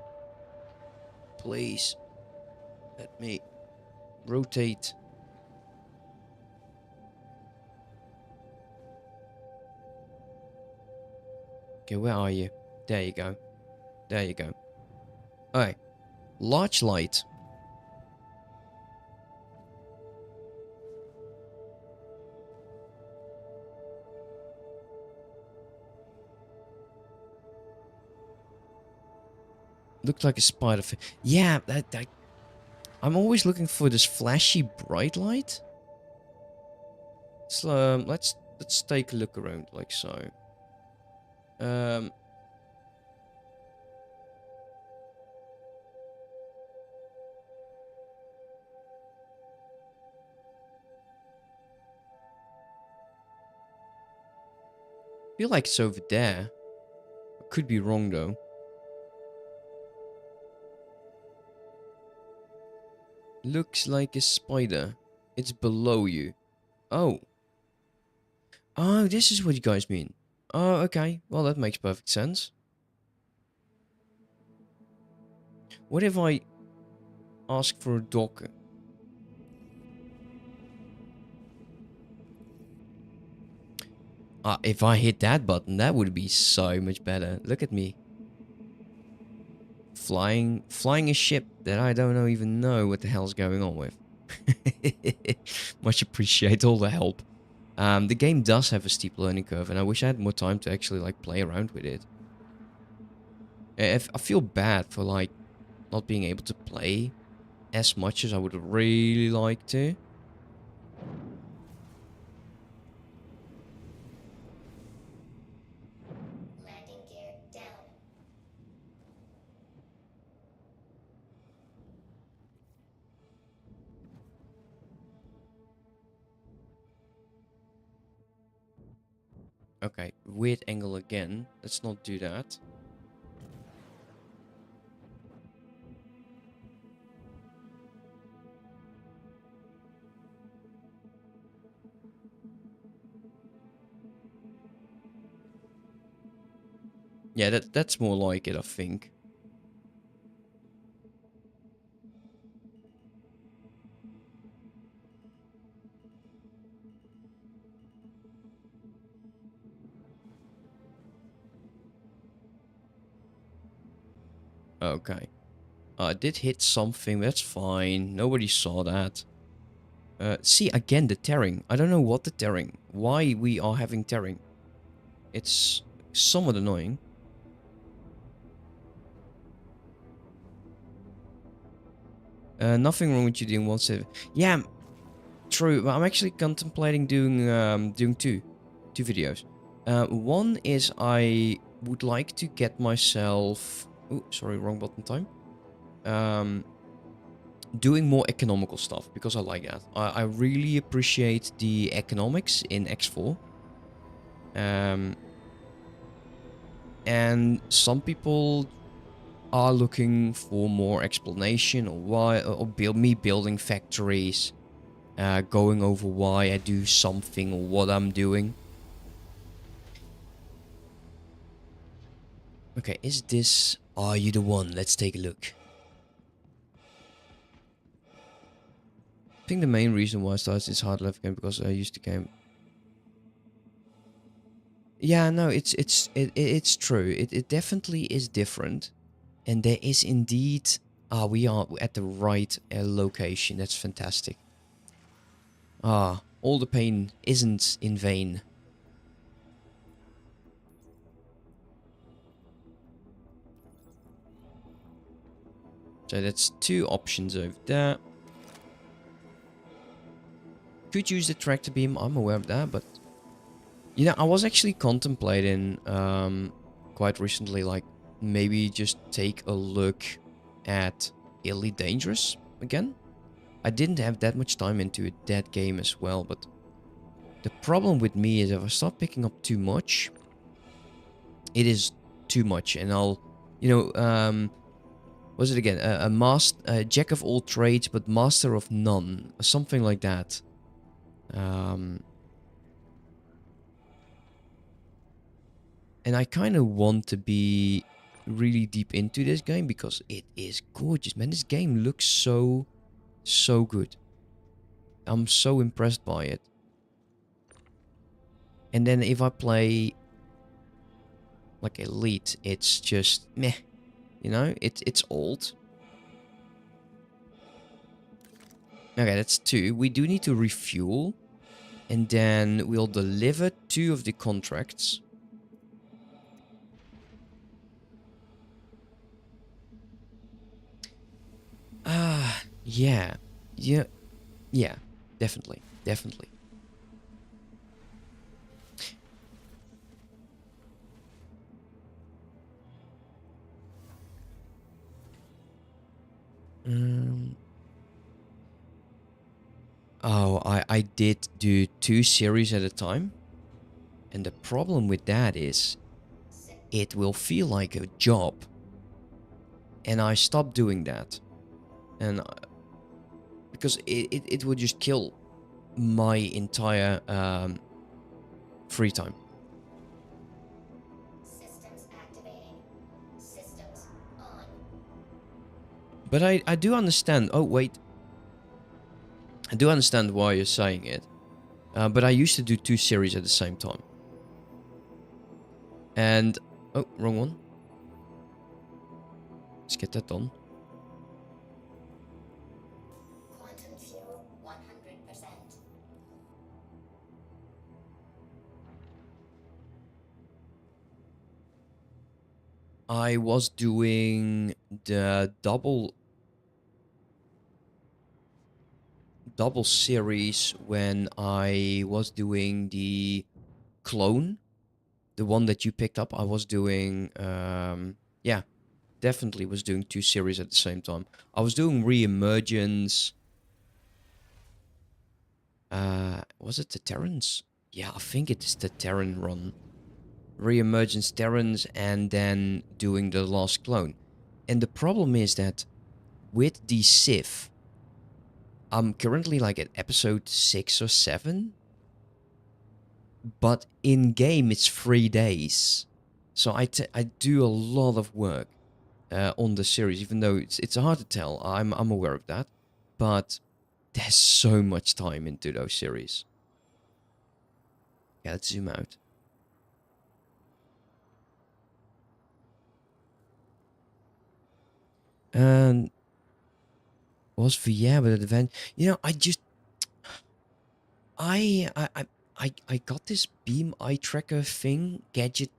Please. Let me rotate. Okay, where are you? There you go. There you go. Alright. Large light. Looked like a spider. Yeah, I'm always looking for this flashy bright light. So let's take a look around like so. Feel like it's over there. I could be wrong though. Looks like a spider. It's below you. Oh. Oh, this is what you guys mean. Oh, okay. Well, that makes perfect sense. What if I ask for a dock? If I hit that button, that would be so much better. Look at me. Flying a ship that I don't even know what the hell's going on with. Much appreciate all the help. The game does have a steep learning curve, and I wish I had more time to actually like play around with it. I feel bad for like not being able to play as much as I would really like to. Landing gear down. Okay, weird angle again. Let's not do that. Yeah, that's more like it, I think. Okay. I did hit something, that's fine. Nobody saw that. See, again, the tearing. I don't know what the tearing. Why we are having tearing. It's somewhat annoying. Nothing wrong with you doing one save. Yeah, true. But I'm actually contemplating doing two videos. One is I would like to get myself. Oh, sorry, wrong button time. Doing more economical stuff because I like that. I really appreciate the economics in X4. And some people are looking for more explanation or why, or me building factories, going over why I do something or what I'm doing. Okay, is this... Are you the one? Let's take a look. I think the main reason why I started this hard left game because I used the game. Yeah, no, it's true. It definitely is different, and there is indeed. We are at the right location. That's fantastic. All the pain isn't in vain. So that's two options over there. Could use the tractor beam, I'm aware of that, but... You know, I was actually contemplating quite recently, like, maybe just take a look at Elite Dangerous again. I didn't have that much time into that game as well, but... The problem with me is if I start picking up too much, it is too much, and I'll... You know, what's it again? A jack of all trades, but master of none. Something like that. And I kind of want to be really deep into this game because it is gorgeous, man. This game looks so good. I'm so impressed by it. And then if I play like Elite, it's just meh. You know, it's old. Okay, that's two. We do need to refuel. And then we'll deliver 2 of the contracts. Yeah. Yeah, definitely. Oh, I did do 2 series at a time. And the problem with that is it will feel like a job. And I stopped doing that. And because it would just kill my entire free time. Systems activating. Systems on. But I do understand. Oh, wait. I do understand why you're saying it. But I used to do 2 series at the same time. And... Oh, wrong one. Let's get that done. Quantum fuel I was doing the double series when I was doing the clone, the one that you picked up. I was doing, yeah, definitely was doing 2 series at the same time. I was doing re-emergence. Was it the Terrans? Yeah, I think it's the Terran run. Re-emergence Terrans and then doing the last clone. And the problem is that with the Civ, I'm currently like at episode 6 or 7. But in game it's 3 days. So I do a lot of work on the series, even though it's hard to tell. I'm aware of that. But there's so much time into those series. Yeah, let's zoom out. And was for, yeah, but event, you know, I got this beam eye tracker thing gadget,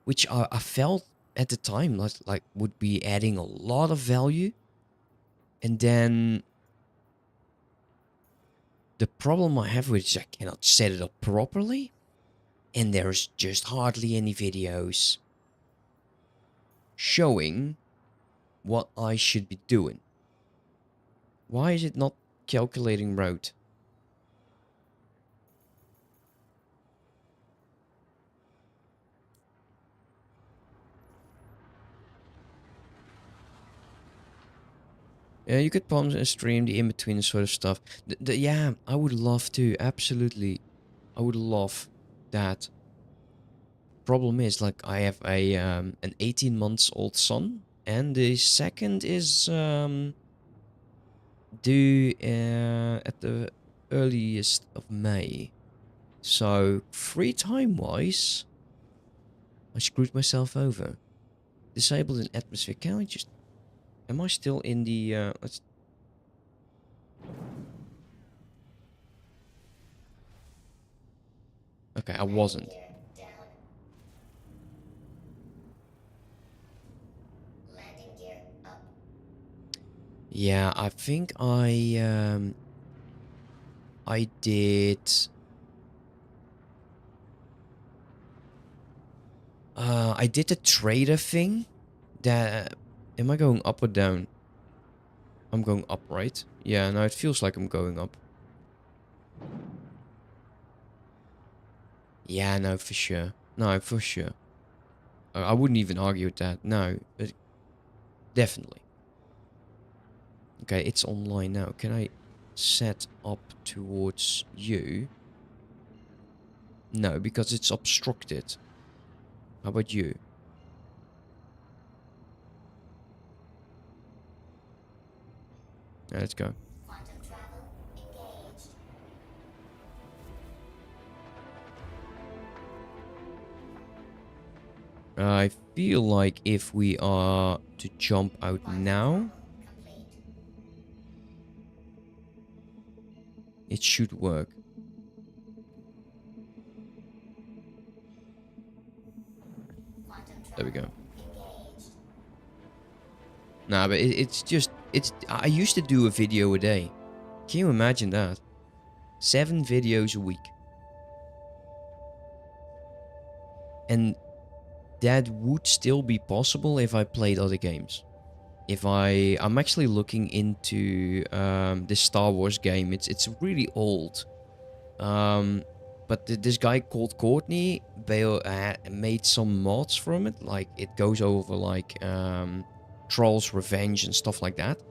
which I felt at the time like would be adding a lot of value, and then the problem I have with it is I cannot set it up properly, and there's just hardly any videos showing what I should be doing. Why is it not calculating route? Yeah, you could pause and stream the in-between sort of stuff. Yeah, I would love to. Absolutely. I would love that. Problem is, like, I have a an 18 months old son, and the second is due at the earliest of May. So, free time wise, I screwed myself over. Disabled in atmosphere. Can I just... Am I still in the... let's... Okay, I wasn't. Gear down. Landing gear up. Yeah, I think I did... I did the trader thing. That... Am I going up or down? I'm going up, right? Yeah, no, it feels like I'm going up. Yeah, no, for sure. No, for sure. I wouldn't even argue with that. No, but definitely. Okay, it's online now. Can I set up towards you? No, because it's obstructed. How about you? Yeah, let's go. Quantum travel engaged. I feel like if we are to jump out now, Complete. it should work. Quantum There we travel go. engaged. Nah, but it's just... I used to do a video a day. Can you imagine that? 7 videos a week. And that would still be possible if I played other games. I'm actually looking into this Star Wars game. It's really old. But this guy called Courtney made some mods from it. Like, it goes over like Trolls Revenge and stuff like that.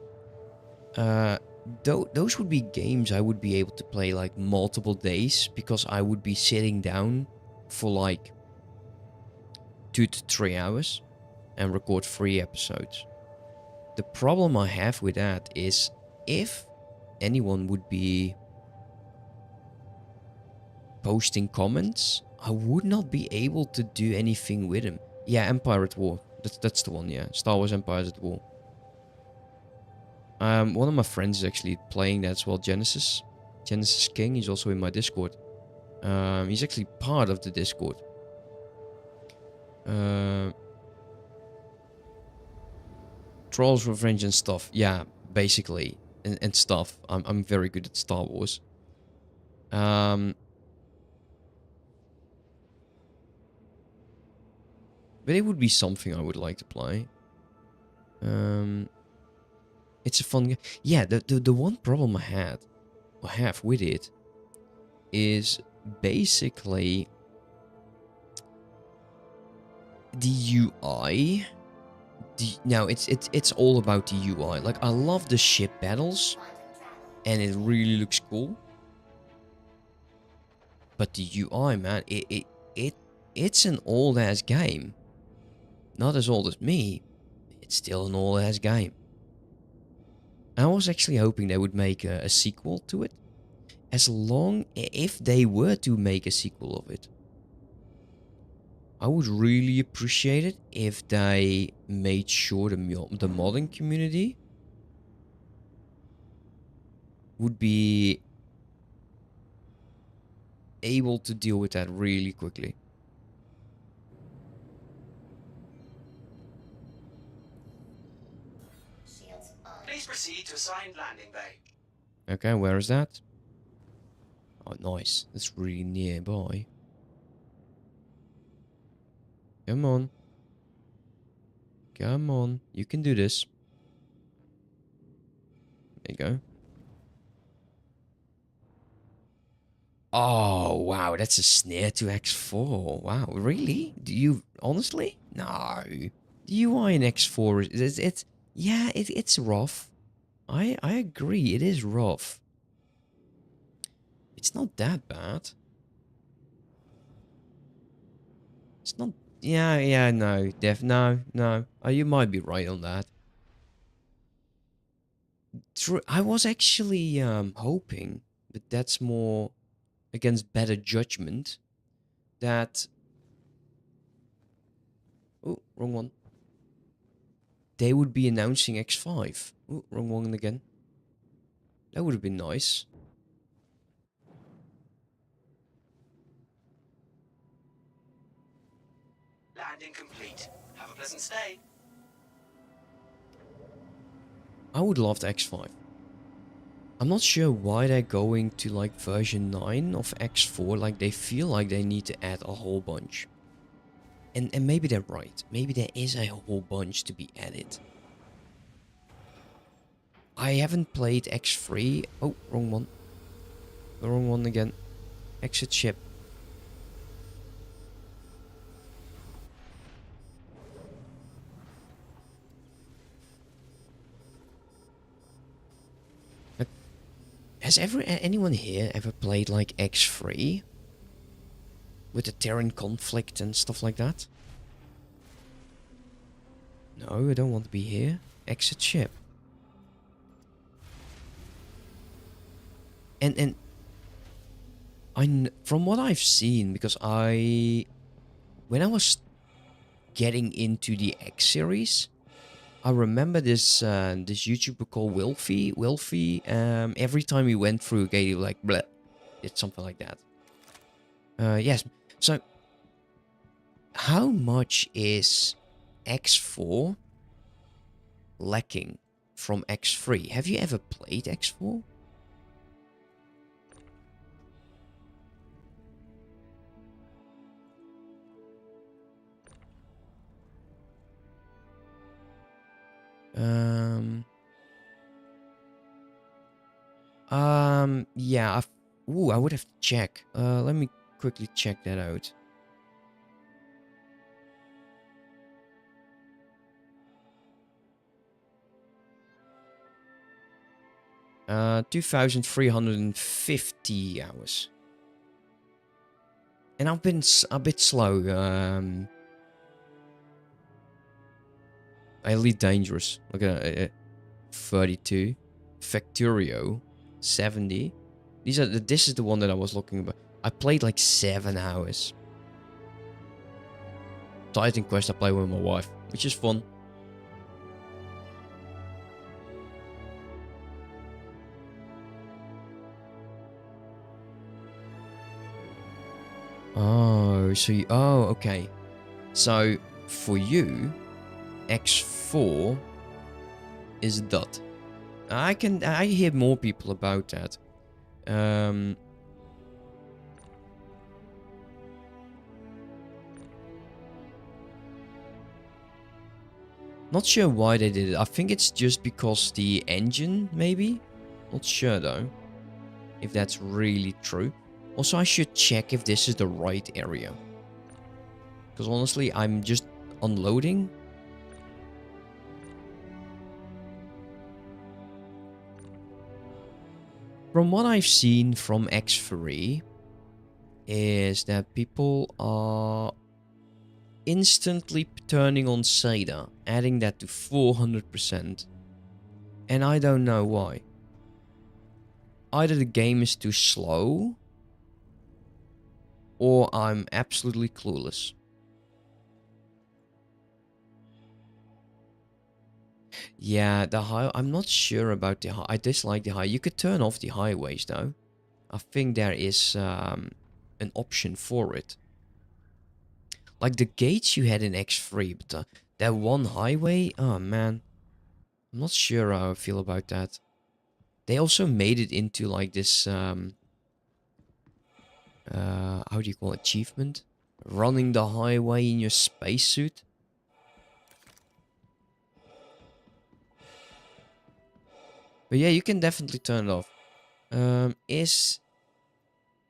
Those would be games I would be able to play like multiple days, because I would be sitting down for like 2 to 3 hours and record 3 episodes. The problem I have with that is, if anyone would be posting comments, I would not be able to do anything with them. Yeah, Empire at War. That's the one, yeah. Star Wars Empires at War. One of my friends is actually playing that as well, Genesis. Genesis King, he's also in my Discord. He's actually part of the Discord. Trolls, Revenge and stuff. Yeah, basically. And stuff. I'm very good at Star Wars. But it would be something I would like to play. It's a fun game. Yeah, the one problem I have with it is basically the UI. Now it's all about the UI. Like, I love the ship battles and it really looks cool. But the UI, man, it's an old ass game. Not as old as me. It's still an old ass game. I was actually hoping they would make a sequel to it. If they were to make a sequel of it, I would really appreciate it if they made sure the modding community would be able to deal with that really quickly. Shields on. Please proceed to assigned landing bay. Okay, where is that? Oh, nice. That's really nearby. Come on. Come on. You can do this. There you go. Oh, wow. That's a snare to X4. Wow, really? Do you... Honestly? No. The UI in X4 it's rough. I agree. It is rough. It's not that bad. It's not... Yeah, no. No. Oh, you might be right on that. True. I was actually hoping, but that's more against better judgment, that... Oh, wrong one. They would be announcing X5. Oh, wrong one again. That would have been nice. Landing complete. Have a pleasant stay. I would love the X5. I'm not sure why they're going to like version 9 of X4. Like, they feel like they need to add a whole bunch. And maybe they're right. Maybe there is a whole bunch to be added. I haven't played X3. Oh, wrong one. The wrong one again. Exit ship. Has anyone here ever played like X3? With the Terran conflict and stuff like that? No, I don't want to be here. Exit ship. And from what I've seen, because when I was getting into the X series, I remember this YouTuber called Wilfie. Every time he went through a gate, he like bleh, did something like that. Yes. So, how much is X4 lacking from X3? Have you ever played X4? Yeah, I would have to check. Let me quickly check that out. Uh, 2,350 hours. And I've been a bit slow. Elite Dangerous. Look at 32. Factorio. 70. This is the one that I was looking about. I played like 7 hours. Titan Quest I play with my wife, which is fun. Oh, so okay. So for you, X4 is dot. I hear more people about that. Not sure why they did it. I think it's just because the engine, maybe? Not sure though. If that's really true. Also, I should check if this is the right area. Because honestly, I'm just unloading. From what I've seen from X3, is that people are instantly turning on SATA, adding that to 400%. And I don't know why. Either the game is too slow, or I'm absolutely clueless. Yeah, the high. I'm not sure about the high. I dislike the high. You could turn off the highways though. I think there is an option for it. Like the gates you had in X3, but that one highway, oh man. I'm not sure how I feel about that. They also made it into like this, how do you call it, achievement? Running the highway in your spacesuit. But yeah, you can definitely turn it off. Is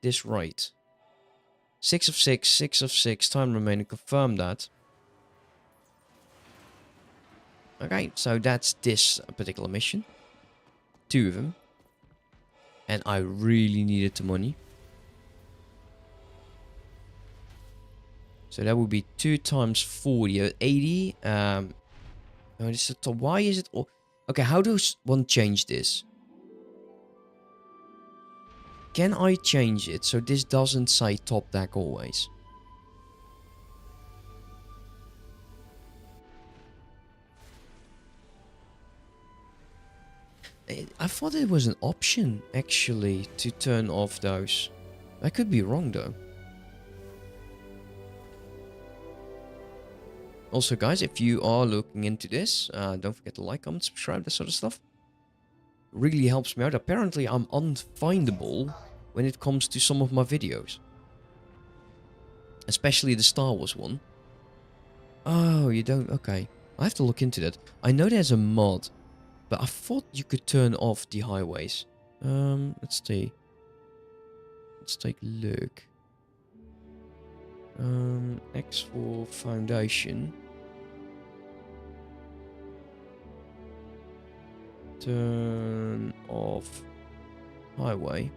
this right? 6 of 6, 6 of 6, time remaining, confirm that. Okay, so that's this particular mission. 2 of them. And I really needed the money. So that would be 2 times 40, 80. No, this is why is it all... Okay, how does one change this? Can I change it so this doesn't say top deck always? I thought it was an option, actually, to turn off those. I could be wrong, though. Also, guys, if you are looking into this, don't forget to like, comment, subscribe, that sort of stuff. Really helps me out. Apparently, I'm unfindable when it comes to some of my videos. Especially the Star Wars one. Oh, you don't... Okay. I have to look into that. I know there's a mod. But I thought you could turn off the highways. Let's see. Let's take a look. X4 Foundation. Turn off highway.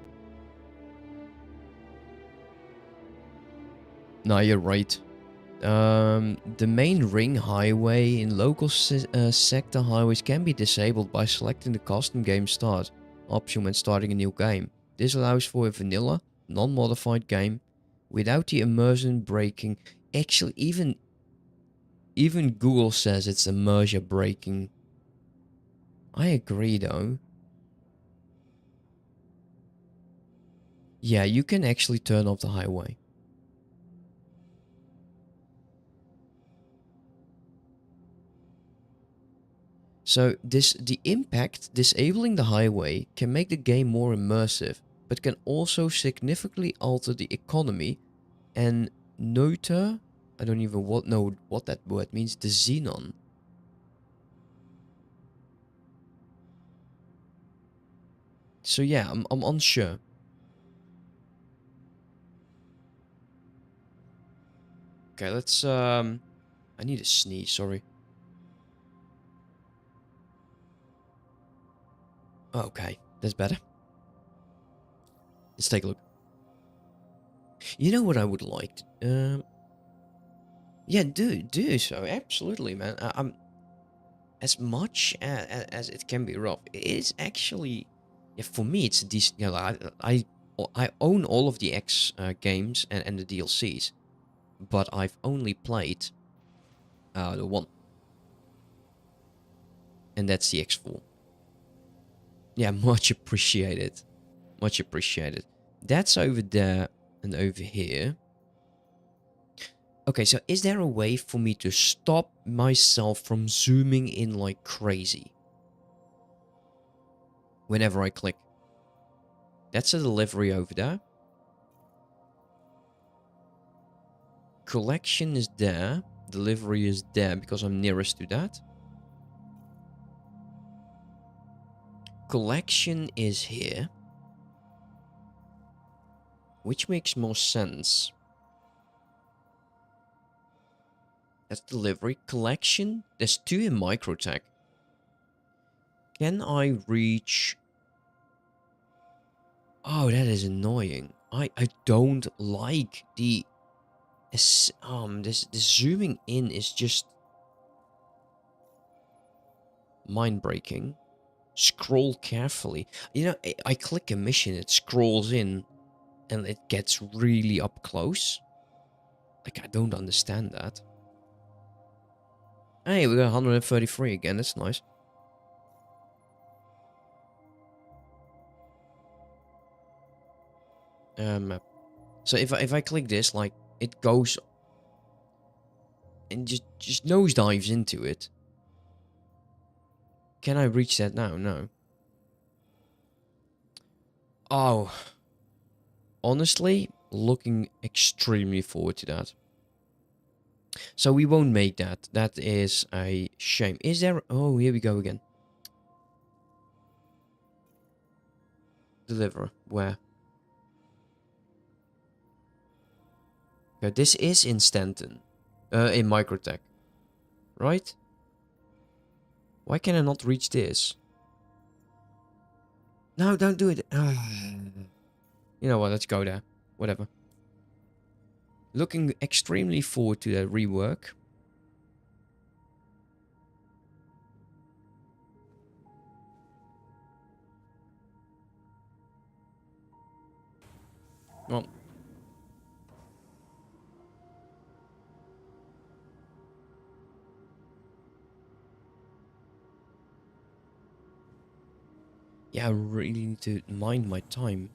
No, you're right. The main ring highway in local sector highways can be disabled by selecting the custom game start option when starting a new game. This allows for a vanilla, non-modified game without the immersion breaking. Actually, even Google says it's immersion breaking. I agree though. Yeah, you can actually turn off the highway. So the impact disabling the highway can make the game more immersive, but can also significantly alter the economy and neuter, I don't even know what that word means, the xenon. So yeah, I'm unsure. Okay, let's I need a sneeze, sorry. Okay, that's better. Let's take a look. You know what I would like to, yeah, do so, absolutely, man. I'm as much as it can be rough. It is actually, yeah, for me, it's a decent. You know, I own all of the X games and the DLCs, but I've only played the one, and that's the X4. Yeah, much appreciated. Much appreciated. That's over there and over here. Okay, so is there a way for me to stop myself from zooming in like crazy? whenever I click. That's a delivery over there. Collection is there. Delivery is there because I'm nearest to that. Collection is here. Which makes more sense. That's delivery. Collection. There's 2 in Microtech. Can I reach... Oh, that is annoying. I don't like the... This zooming in is just... mind-breaking. Scroll carefully. You know, I click a mission, it scrolls in, and it gets really up close. Like, I don't understand that. Hey, we got 133 again, that's nice. So if I click this, like, it goes and just nosedives into it. Can I reach that now? No. Oh. Honestly, looking extremely forward to that. So we won't make that. That is a shame. Is there... Oh, here we go again. Deliver. Where? Okay, this is in Stanton. In Microtech. Right? Why can I not reach this? No, don't do it. You know what, let's go there. Whatever. Looking extremely forward to that rework. Well. Yeah, I really need to mind my time.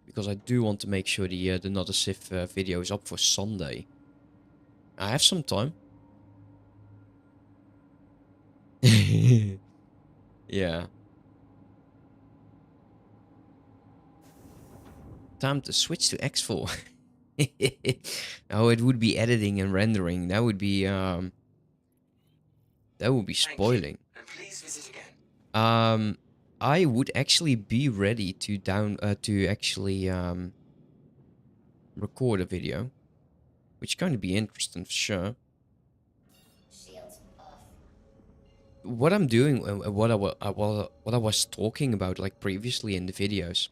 Because I do want to make sure the Not a Sif video is up for Sunday. I have some time. Yeah. Time to switch to X4. Oh, it would be editing and rendering. That would be spoiling. And please visit again. I would actually be ready to actually record a video, which is going to be interesting for sure. Shields off. What I'm doing, what I was talking about like previously in the videos,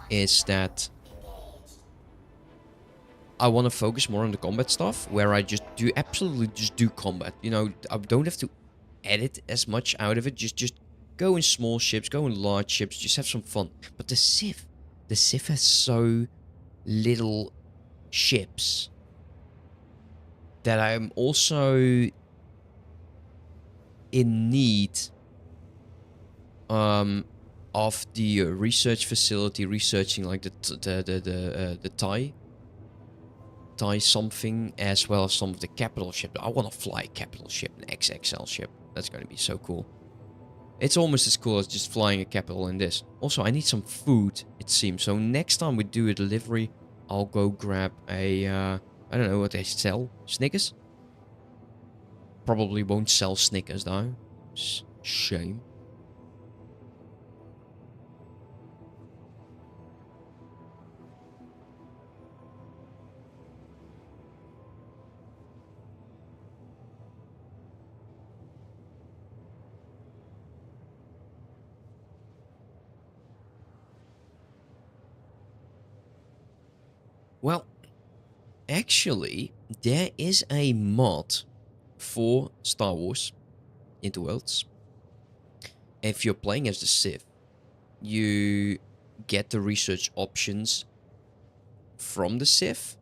is that I want to focus more on the combat stuff, where I just do combat. You know, I don't have to edit as much out of it. Just go in small ships, go in large ships, just have some fun. But the Civ has so little ships that I'm also in need of the research facility, researching like the Thai something, as well as some of the capital ship. I want to fly a capital ship, an XXL ship. That's going to be so cool. It's almost as cool as just flying a capital in this. Also, I need some food, it seems. So next time we do a delivery, I'll go grab a, I don't know what they sell. Snickers? Probably won't sell Snickers though. Shame. Well, actually, there is a mod for Star Wars Interworlds. If you're playing as the Sith, you get the research options from the Sith,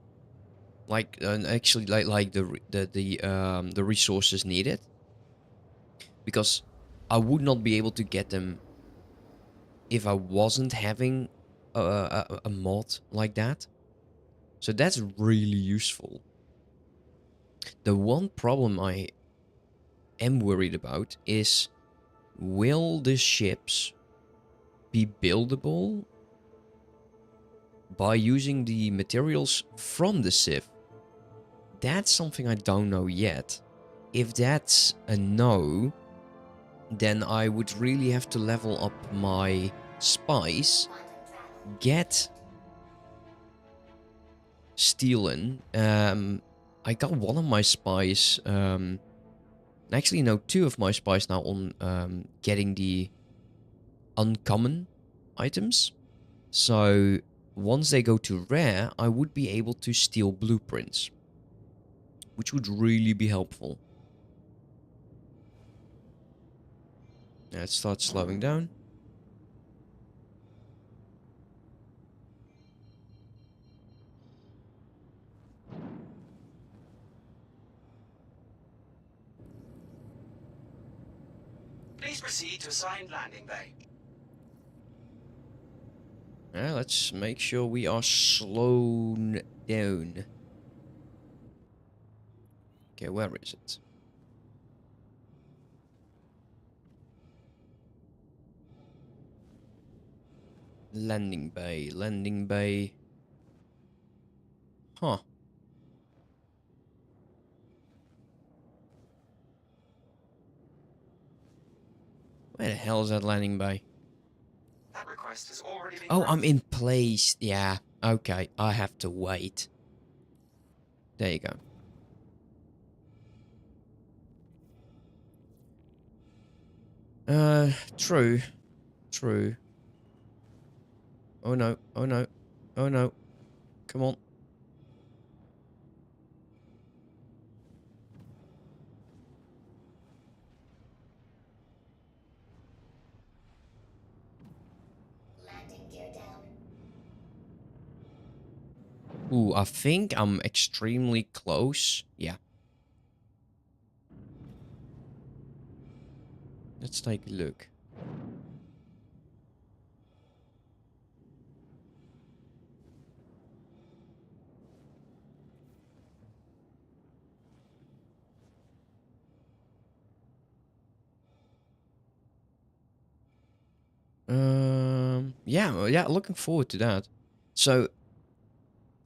like actually like the resources needed, because I would not be able to get them if I wasn't having a mod like that. So that's really useful. The one problem I am worried about is, will the ships be buildable by using the materials from the Civ? That's something I don't know yet. If that's a no, then I would really have to level up my spice, get stealing. I got one of my spies, actually no, two of my spies now on getting the uncommon items. So once they go to rare, I would be able to steal blueprints, which would really be helpful. Let's start slowing down. Please proceed to assigned landing bay. Let's make sure we are slowed down. Okay, where is it? Landing bay, landing bay. Huh. Where the hell is that landing bay? That request has already been Oh, I'm granted. in place. Yeah, okay. I have to wait. There you go. True. True. Oh no, oh no, oh no. Come on. Landing gear down. Ooh, I think I'm extremely close. Yeah. Let's take a look. Yeah, yeah, looking forward to that. So,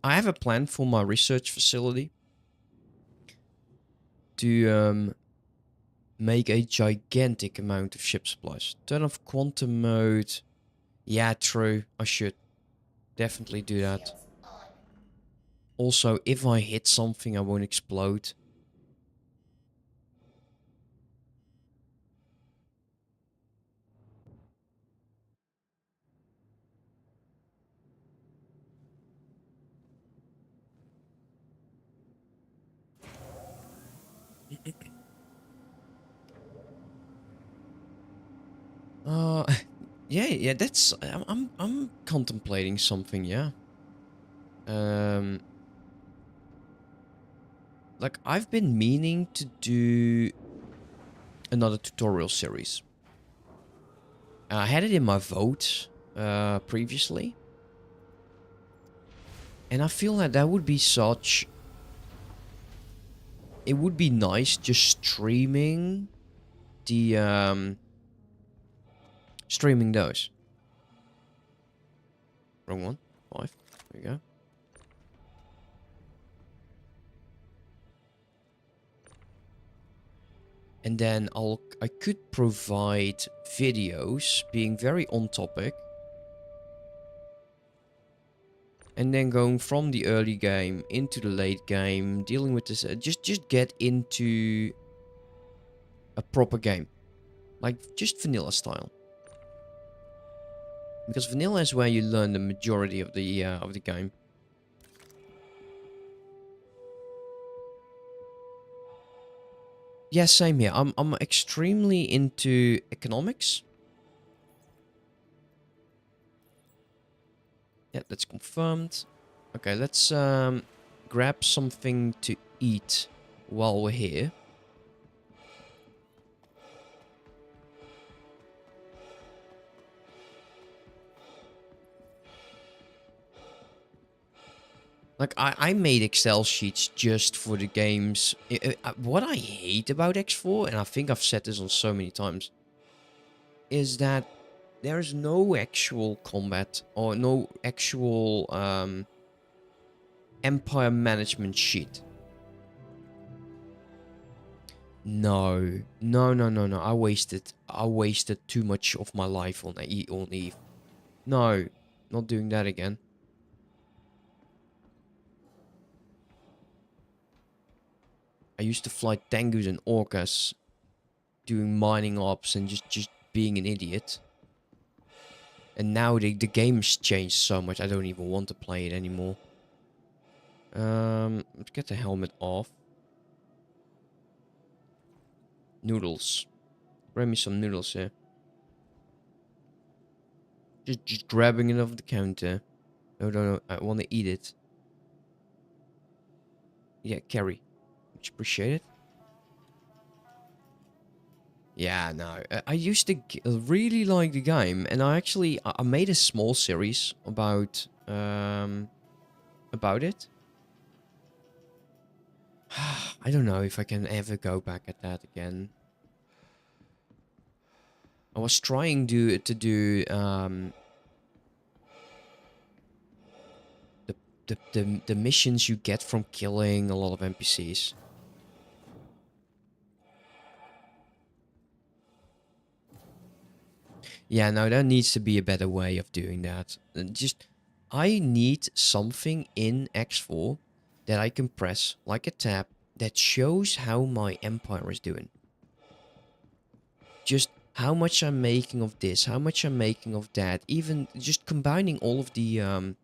I have a plan for my research facility to make a gigantic amount of ship supplies. Turn off quantum mode. Yeah, true. I should definitely do that. Shields on. Also, if I hit something, I won't explode. Uh, yeah, that's I'm contemplating something. Yeah. Like I've been meaning to do another tutorial series. I had it in my vote previously, and I feel that that would be such. It would be nice just streaming the streaming those. Wrong one. 5. There we go. And then I could provide videos being very on topic. And then going from the early game into the late game, dealing with this, just get into a proper game. Like just vanilla style. Because vanilla is where you learn the majority of the game. Yeah, same here. I'm extremely into economics. Yeah, that's confirmed. Okay, let's grab something to eat while we're here. Like, I made Excel sheets just for the games. What I hate about X4, and I think I've said this on so many times, is that there's no actual combat or no actual empire management sheet. No. I wasted too much of my life on Eve. No, not doing that again. I used to fly Tengus and Orcas, doing mining ops and just being an idiot. And now the game's changed so much, I don't even want to play it anymore. Let's get the helmet off. Noodles. Grab me some noodles here. Just grabbing it off the counter. No, I want to eat it. Yeah, carry. Much appreciated. Yeah, no. I used to really like the game, and I actually I made a small series about it. I don't know if I can ever go back at that again. I was trying to do the missions you get from killing a lot of NPCs. Yeah, no, there needs to be a better way of doing that. I need something in X4 that I can press, like a tab, that shows how my empire is doing. Just how much I'm making of this, how much I'm making of that. Even just combining all of the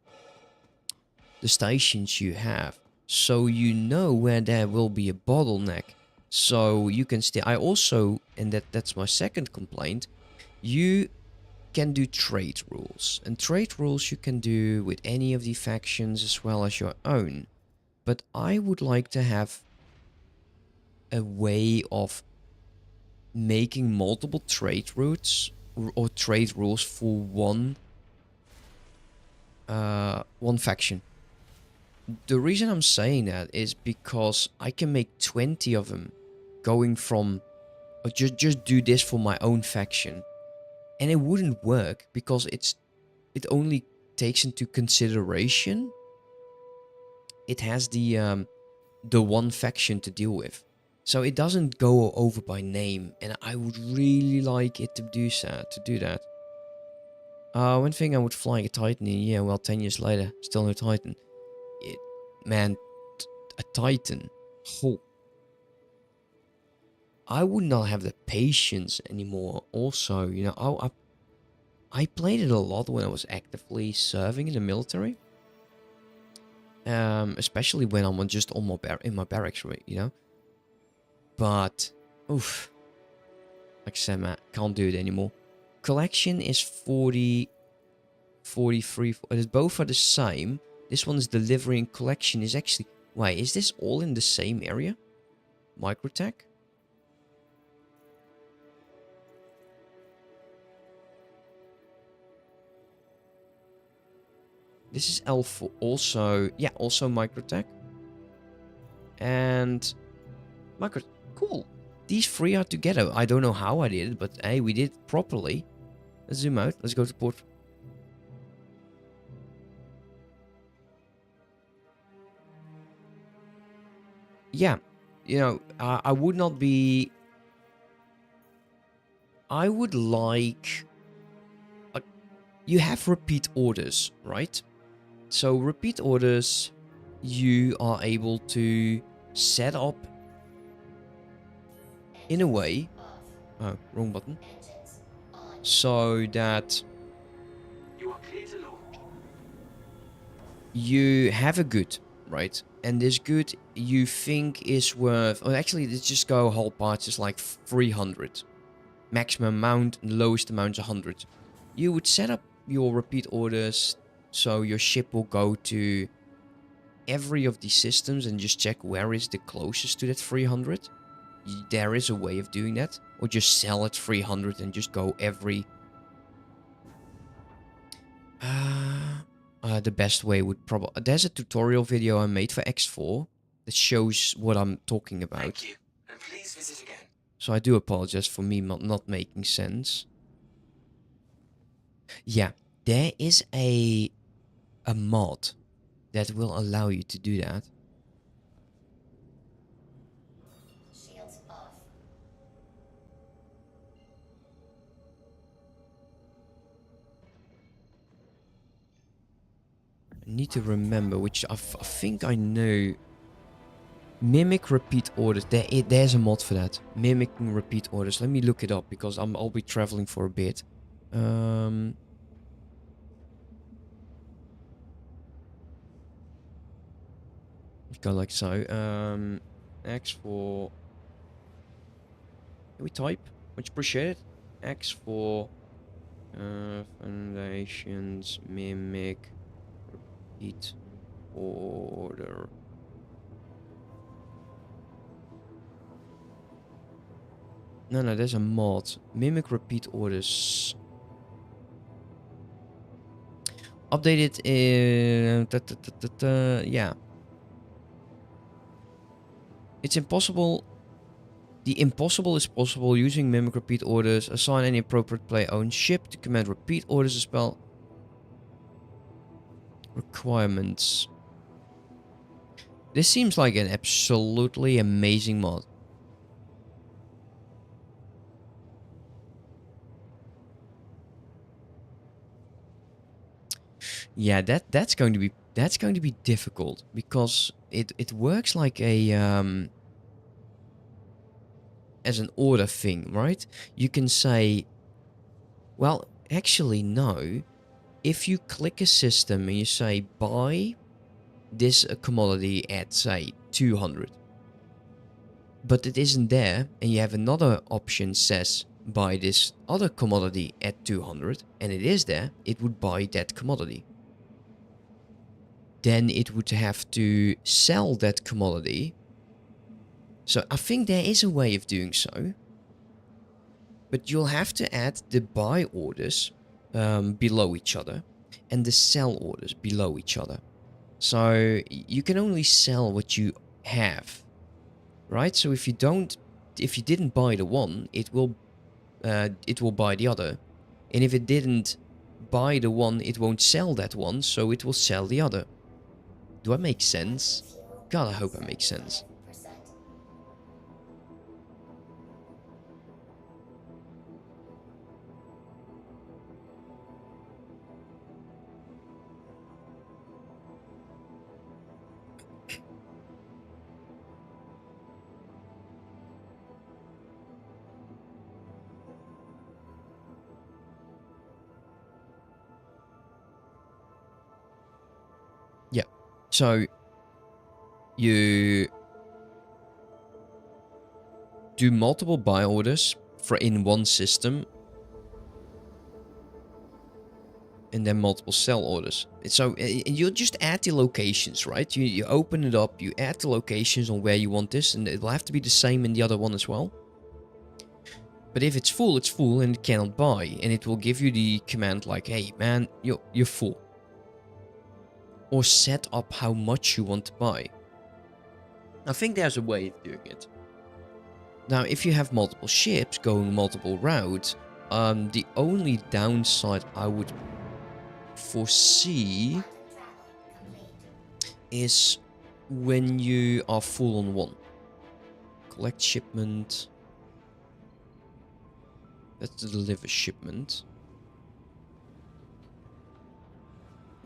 stations you have, so you know where there will be a bottleneck. So you can stay. I also, and that's my second complaint, you can do trade rules. And trade rules you can do with any of the factions as well as your own. But I would like to have a way of making multiple trade routes or trade rules for one faction. The reason I'm saying that is because I can make 20 of them going from, or just do this for my own faction. And it wouldn't work because it only takes into consideration it has the one faction to deal with. So it doesn't go over by name, and I would really like it to do that. One thing I would fly a Titan in, yeah, well, 10 years later, still no Titan. Man, a Titan. Oh. I would not have the patience anymore. Also, you know, I played it a lot when I was actively serving in the military. Especially when I'm just on in my barracks, right, you know. But, oof. Like I said, man, can't do it anymore. Collection is 40, 43. Both are the same. This one is delivery and collection is actually... Wait, is this all in the same area? Microtech? This is L4 also... Yeah, also Microtech. And... Cool. These three are together. I don't know how I did it, but hey, we did it properly. Let's zoom out. Let's go to port. Yeah. You know, I would not be... I would like... You have repeat orders, right? So repeat orders, you are able to set up in a way... Oh, wrong button. So that You are clear to launch. you have a good, right? And this good you think is worth... Oh, actually, let's just go whole parts is like 300. Maximum amount, and lowest amount is 100. You would set up your repeat orders so your ship will go to every of these systems and just check where is the closest to that 300. There is a way of doing that. Or just sell at 300 and just go every... the best way would probably... There's a tutorial video I made for X4 that shows what I'm talking about. Thank you, and please visit again. So I do apologize for me not making sense. Yeah, there is a mod that will allow you to do that. Shields off. I need to remember which I think I know. Mimic repeat orders. There's a mod for that. Mimicking repeat orders. Let me look it up because I'll be traveling for a bit. Go like so. X for. Can we type? Much appreciated. X for foundations mimic repeat order. No, there's a mod. Mimic repeat orders. Updated in... yeah. It's impossible. The impossible is possible using mimic repeat orders. Assign any appropriate player-owned ship to command repeat orders as well. Requirements. This seems like an absolutely amazing mod. Yeah, that's going to be difficult because it works like a as an order thing, right? You can say, well, actually no. If you click a system and you say buy this commodity at say 200, but it isn't there, and you have another option says buy this other commodity at 200, and it is there, it would buy that commodity. Then it would have to sell that commodity. So I think there is a way of doing so. But you'll have to add the buy orders below each other and the sell orders below each other. So you can only sell what you have, right? So if you didn't buy the one, it will buy the other. And if it didn't buy the one, it won't sell that one, so it will sell the other. Do I make sense? God, I hope I make sense. 7%. Yeah. So you do multiple buy orders for in one system, and then multiple sell orders. So you'll just add the locations, right? You open it up, you add the locations on where you want this, and it will have to be the same in the other one as well. But if it's full and it cannot buy, and it will give you the command like, hey man, you're full. Or set up how much you want to buy. I think there's a way of doing it. Now, if you have multiple ships going multiple routes, the only downside I would foresee is when you are full on one. Collect shipment. That's the deliver shipment.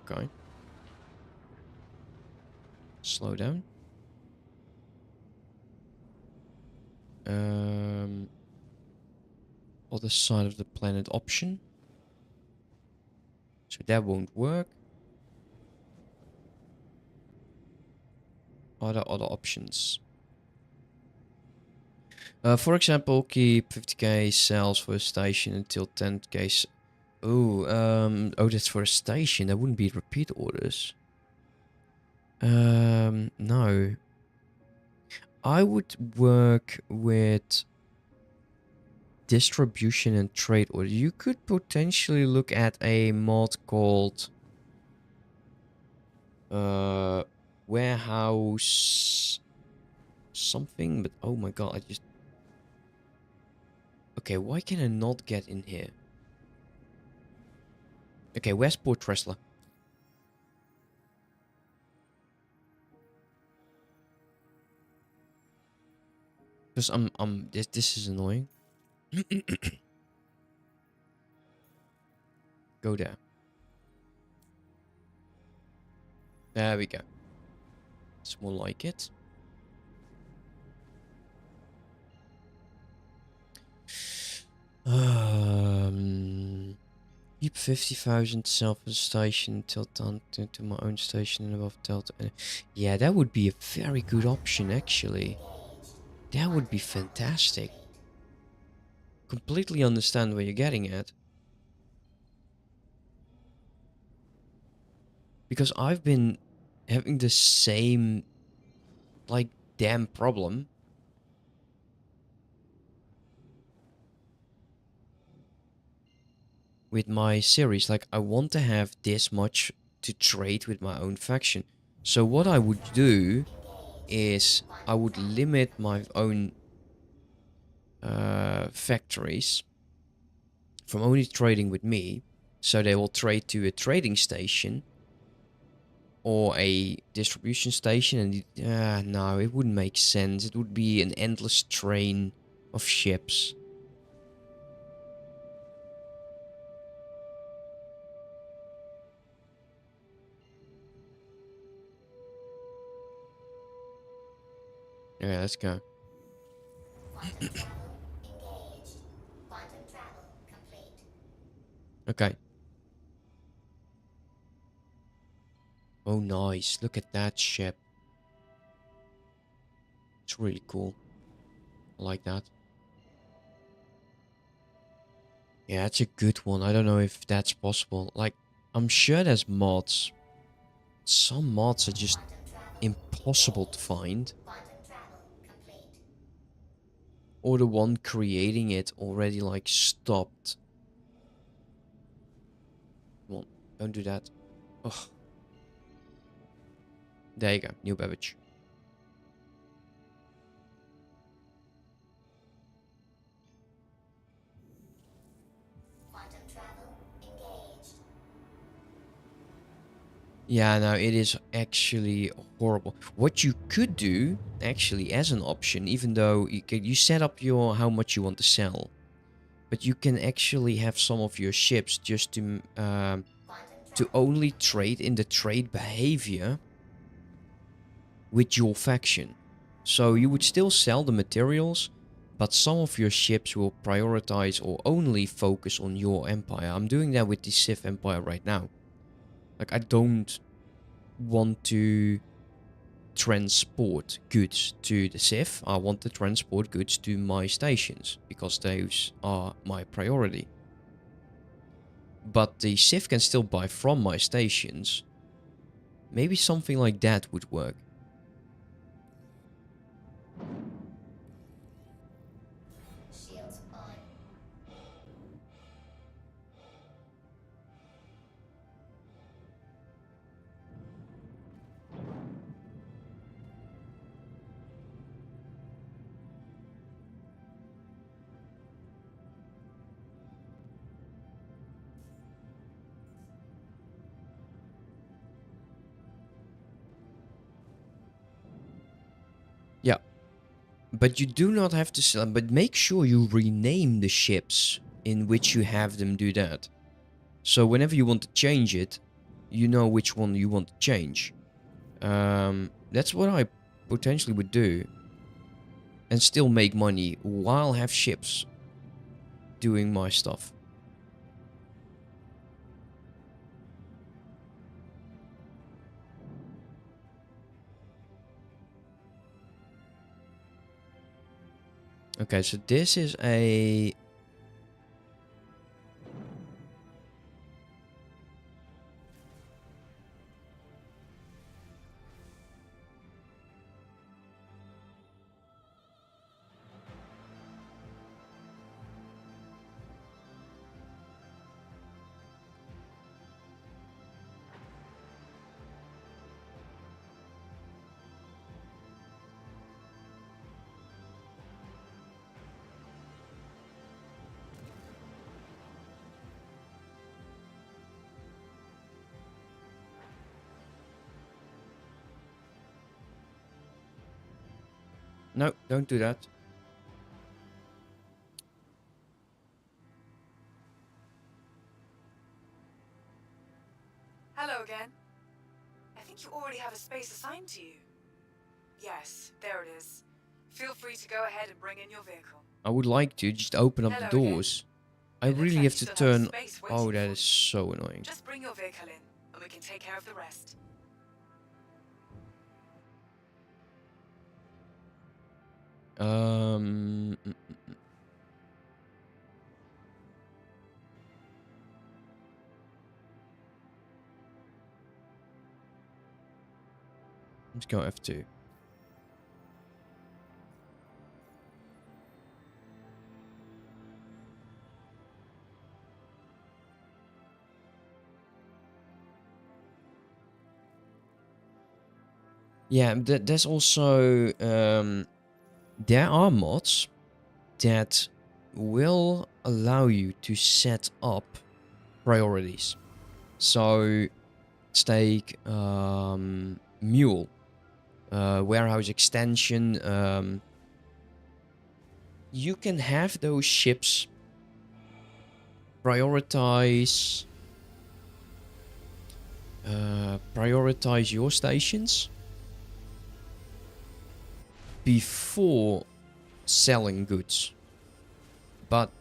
Okay. Slow down. Other side of the planet option. So that won't work. Other options. For example, keep 50k sales for a station until 10k. Oh, that's for a station. That wouldn't be repeat orders. No. I would work with distribution and trade order. You could potentially look at a mod called warehouse something, but oh my god, okay, why can I not get in here? Okay, where's Port Tressler? Because this is annoying. Go there. There we go. It's more like it. Keep 50,000 self-station till down to my own station and above Delta. Yeah, that would be a very good option, actually. That would be fantastic. Completely understand where you're getting at. Because I've been having the same, like, damn problem. With my series, like, I want to have this much to trade with my own faction. So what I would do is I would limit my own factories from only trading with me, so they will trade to a trading station or a distribution station, and no, it wouldn't make sense. It would be an endless train of ships. Yeah, let's go. Quantum travel engaged. Quantum travel complete. Okay. Oh, nice. Look at that ship. It's really cool. I like that. Yeah, that's a good one. I don't know if that's possible. Like, I'm sure there's mods. Some mods are just impossible to find. Quantum travel complete. Or the one creating it already, like, stopped. Come on, don't do that. Ugh. There you go, new beverage. Quantum travel engaged. Yeah, no, it is actually horrible. What you could do, actually, as an option, even though you set up your how much you want to sell, but you can actually have some of your ships just to only trade in the trade behavior with your faction. So you would still sell the materials, but some of your ships will prioritize or only focus on your empire. I'm doing that with the Sith Empire right now. Like, I don't want to transport goods to the Sith. I want to transport goods to my stations, because those are my priority. But the Sith can still buy from my stations. Maybe something like that would work. Shields on. Yeah. But you do not have to sell, but make sure you rename the ships in which you have them do that. So whenever you want to change it, you know which one you want to change. That's what I potentially would do. And still make money while have ships doing my stuff. Okay, so this is a... No, don't do that. Hello again. I think you already have a space assigned to you. Yes, there it is. Feel free to go ahead and bring in your vehicle. I would like to just open up the Hello again. doors. I It looks really like have you to still turn... space Oh, waiting that for is so annoying. Just bring your vehicle in, and we can take care of the rest. Mm, mm, mm. Let's go F2. Yeah, there's also there are mods that will allow you to set up priorities. So let's take Mule, warehouse extension. You can have those ships prioritize your stations before selling goods. But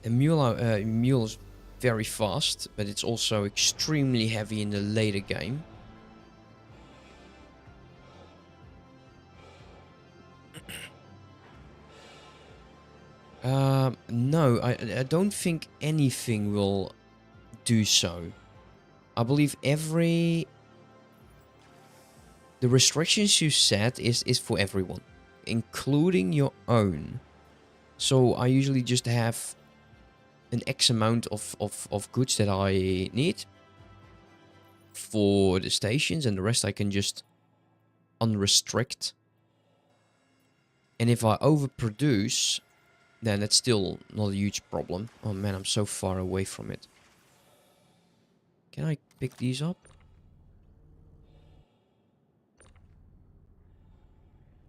a mule is very fast, but it's also extremely heavy in the later game. No, I don't think anything will do so. I believe the restrictions you set is for everyone, including your own. So I usually just have an X amount of goods that I need for the stations, and the rest I can just unrestrict. And if I overproduce, then that's still not a huge problem. Oh man, I'm so far away from it. Can I pick these up?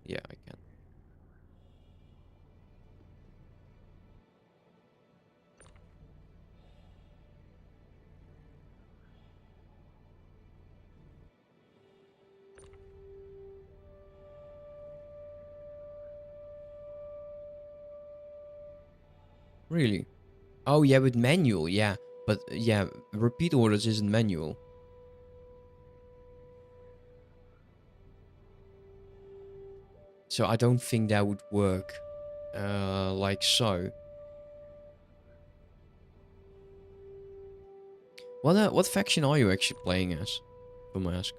Yeah, I can. Really? Oh yeah, with manual, yeah. But yeah, repeat orders isn't manual. So I don't think that would work like so. What faction are you actually playing as? If I may ask.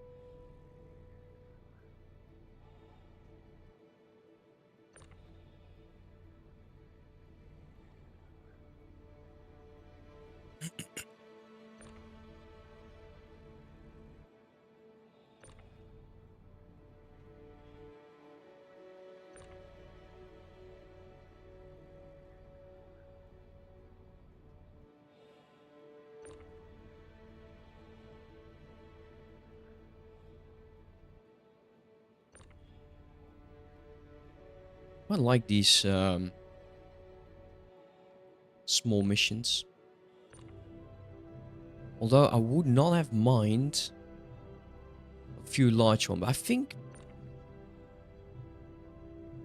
I like these small missions. Although I would not have mind a few large ones, but I think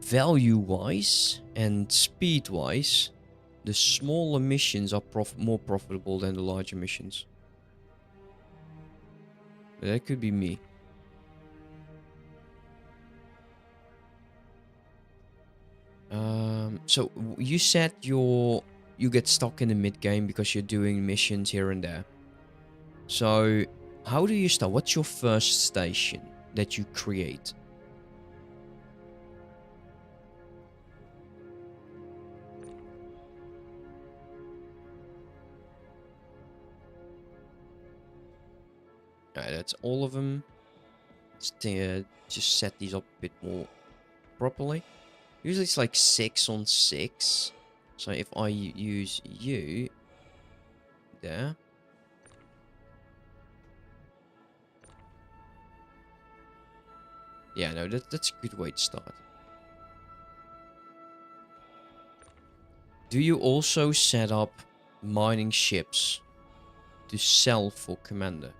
value-wise and speed-wise, the smaller missions are more profitable than the larger missions. But that could be me. So you said you get stuck in the mid game because you're doing missions here and there. So how do you start? What's your first station that you create? Alright, that's all of them. Let's just set these up a bit more properly. Usually it's like 6 on 6. So if I use you there. Yeah, no, that's a good way to start. Do you also set up mining ships to sell for Commander?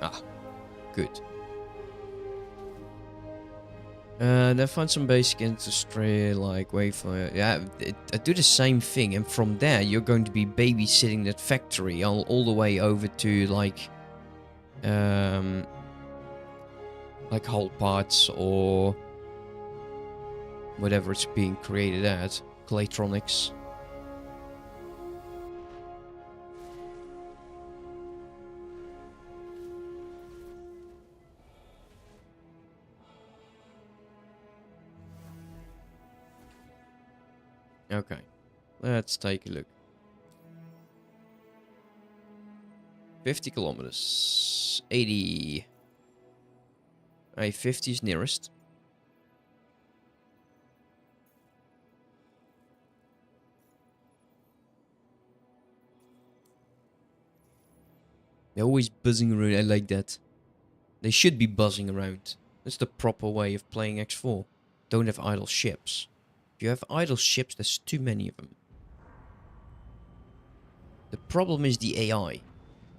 Ah, good. Then find some basic industry like Wayfire. Yeah, I do the same thing, and from there you're going to be babysitting that factory all the way over to like hull parts or whatever it's being created at, Claytronics. Okay, let's take a look. 50 kilometers. 80. 50 is nearest. They're always buzzing around. I like that. They should be buzzing around. That's the proper way of playing X4. Don't have idle ships. If you have idle ships, there's too many of them. The problem is the AI.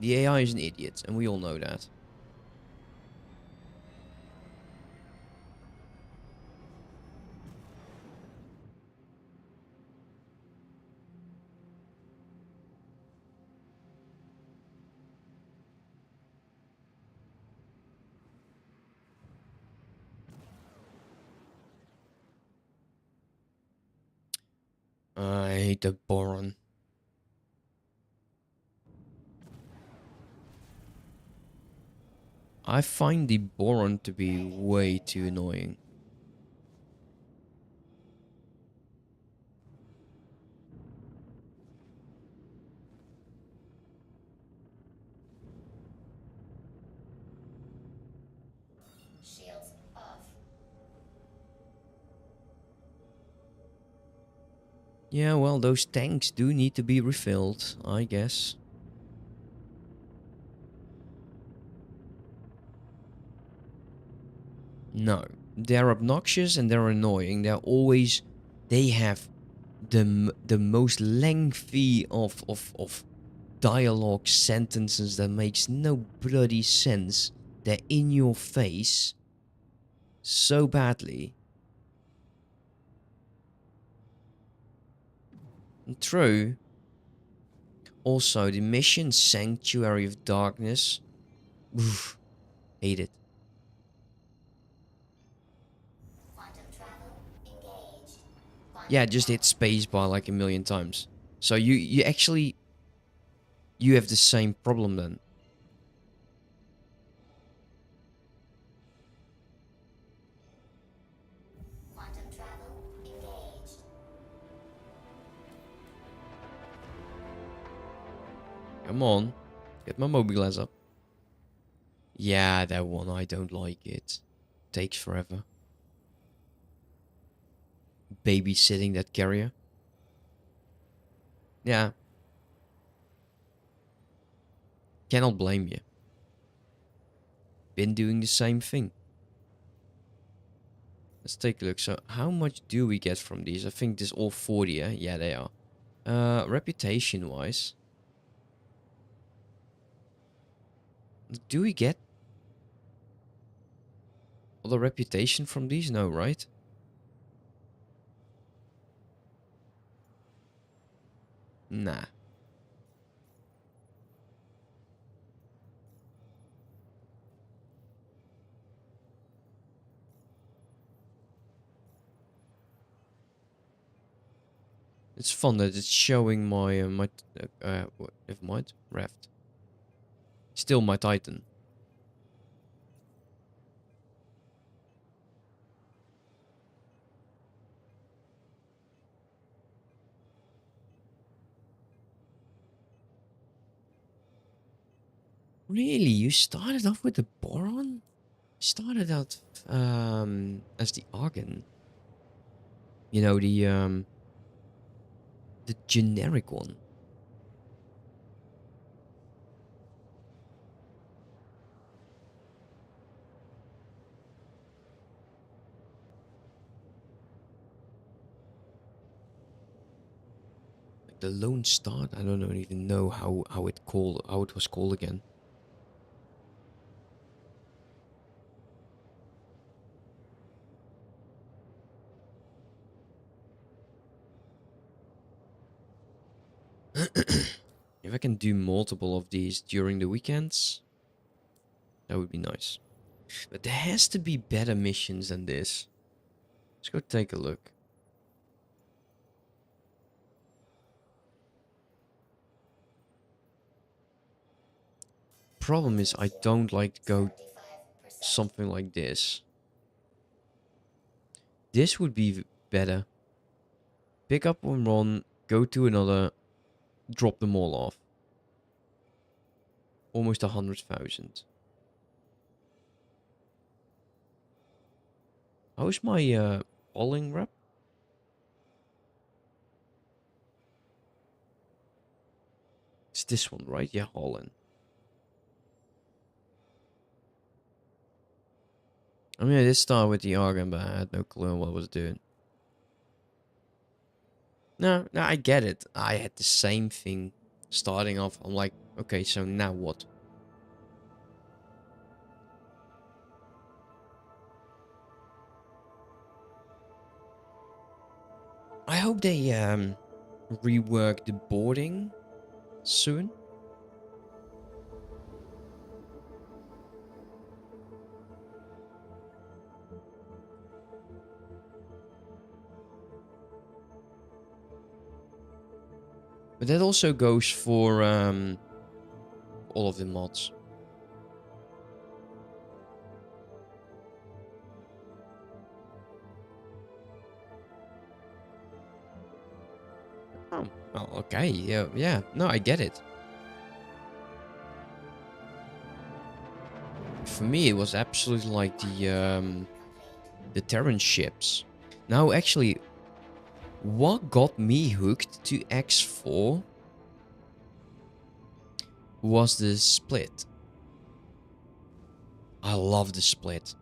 The AI is an idiot, and we all know that. I hate the boron. I find the boron to be way too annoying. Shields off. Yeah, well, those tanks do need to be refilled, I guess. No, they're obnoxious and they're annoying. They have the most lengthy of dialogue sentences that makes no bloody sense. They're in your face so badly. True. Also, the mission Sanctuary of Darkness. Oof, hate it. Quantum travel engaged. Yeah, just hit spacebar like a million times. So you actually you have the same problem then. Quantum travel engaged. Come on, get my mobiles up. Yeah, that one, I don't like it. Takes forever. Babysitting that carrier. Yeah. Cannot blame you. Been doing the same thing. Let's take a look. So, how much do we get from these? I think this all 40, yeah? Yeah, they are. Reputation-wise. Do we get all the reputation from these? No, right? Nah. It's fun that it's showing my if might raft. Still my Titan. Really? You started off with the boron? Started out as the argon. You know, the generic one. Like the Lone Star. I don't even know how it was called again. If I can do multiple of these during the weekends, that would be nice. But there has to be better missions than this. Let's go take a look. Problem is, I don't like to go 75%. something like this. This would be better. Pick up one run, go to another, drop them all off. Almost 100,000. How's my polling rep? It's this one, right? Yeah, Holland. I mean, I did start with the Argon, but I had no clue what I was doing. No, I get it. I had the same thing starting off. I'm like, okay, so now what? I hope they rework the boarding soon. But that also goes for all of the mods. Oh, well, okay, yeah. No, I get it. For me, it was absolutely like the Terran ships. Now, actually, what got me hooked to X4 was the split. I love the split.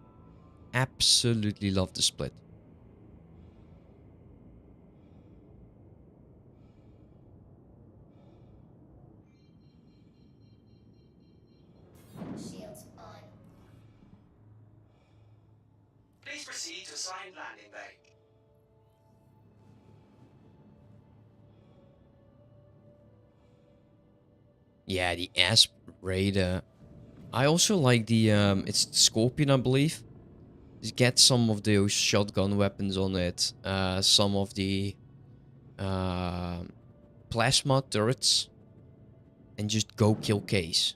Absolutely love the split. Shields on. Please proceed to assigned landing bay. Yeah, the Asp Raider. I also like the it's the Scorpion, I believe. Just get some of those shotgun weapons on it. Some of the plasma turrets, and just go kill Case.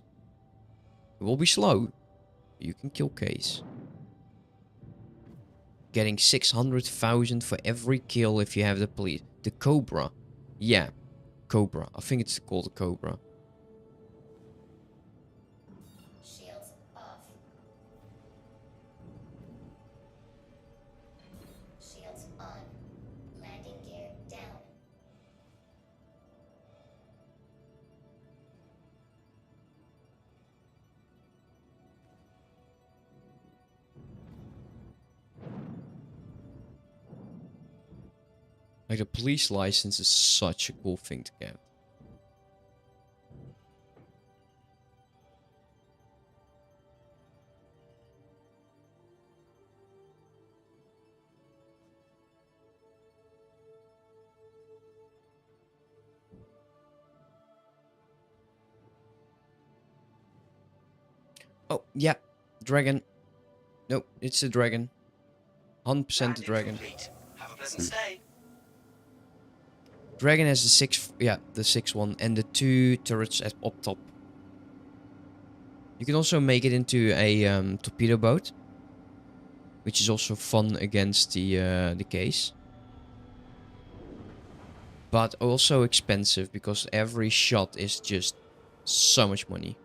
It will be slow. You can kill Case. Getting 600,000 for every kill if you have the police. The Cobra. Yeah, Cobra. I think it's called the Cobra. Shields off. Shields on. Landing gear down. Like, a police license is such a cool thing to get. Oh, yeah. Dragon. Nope, it's a dragon. 100% a Landing dragon. complete. Have a pleasant stay. Dragon has the 6, yeah, the 6 one, and the 2 turrets up top. You can also make it into a torpedo boat, which is also fun against the Case. But also expensive, because every shot is just so much money.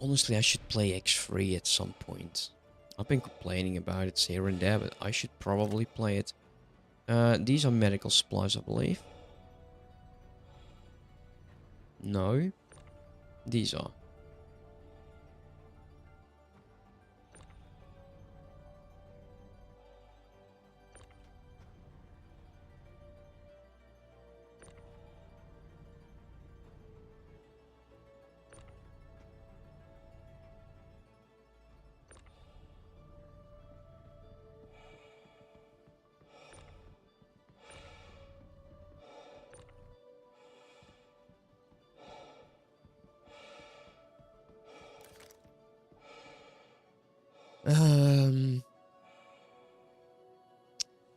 Honestly, I should play X3 at some point. I've been complaining about it here and there, but I should probably play it. These are medical supplies, I believe. No. These are.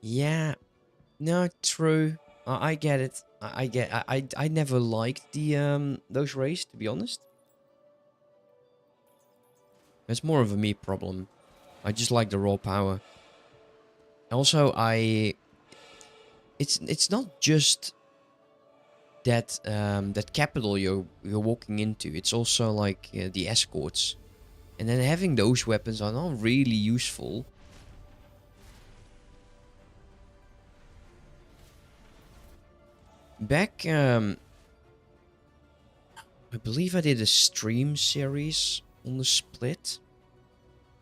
Yeah. No, true. I get it. I never liked the those rays, to be honest. It's more of a me problem. I just like the raw power. Also, it's not just that that capital you're walking into. It's also like the escorts, and then having those weapons are not really useful. Back, I believe I did a stream series on the Split,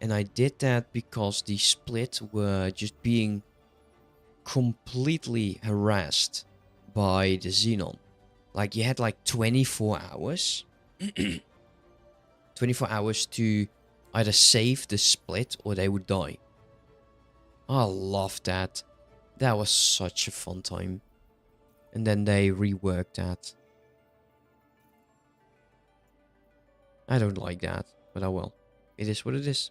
and I did that because the Split were just being completely harassed by the Xenon. Like, you had like 24 hours. 24 hours to either save the Split or they would die. I love that. That was such a fun time. And then they reworked that. I don't like that, but oh well. It is what it is.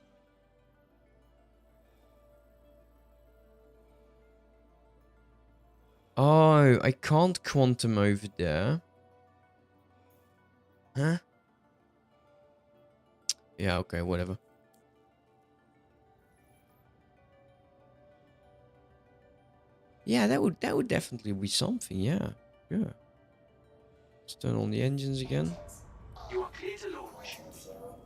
Oh, I can't quantum over there. Huh? Yeah, okay, whatever. Yeah, that would definitely be something, yeah. Yeah. Let's turn on the engines again. You are clear to launch. Quantum fuel.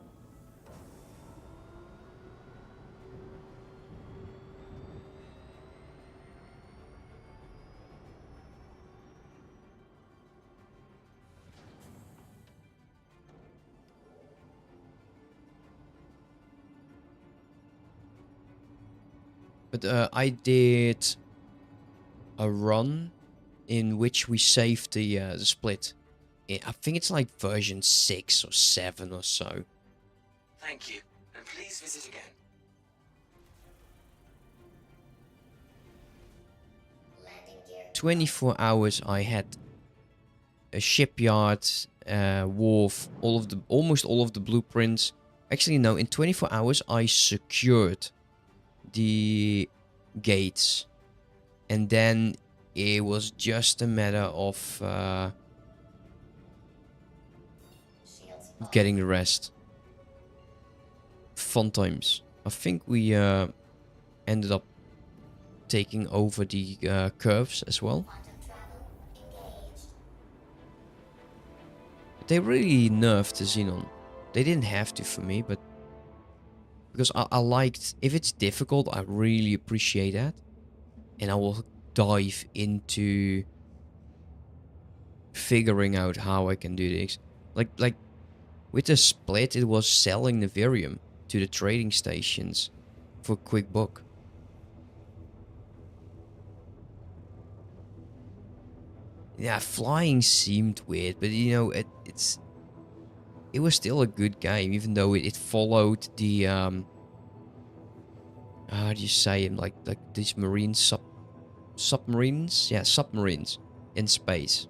But I did a run in which we saved the Split. I think it's like version 6 or 7 or so. Thank you, and please visit again. Landing gear. 24 hours I had a shipyard, wharf, almost all of the blueprints. Actually, no, in 24 hours I secured the gates. And then it was just a matter of Shields off. getting the rest. Fun times. I think we ended up taking over the curves as well. Quantum travel engaged. But they really nerfed the Xenon. They didn't have to for me, but because I liked, if it's difficult, I really appreciate that. And I will dive into figuring out how I can do this. Like with the Split, it was selling Nivirium to the trading stations for a quick buck. Yeah, flying seemed weird, but you know, it was still a good game, even though it followed the how do you say it, like these marine submarines? Yeah, submarines in space.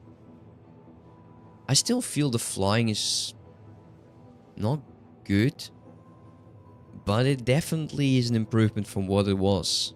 I still feel the flying is not good, but it definitely is an improvement from what it was.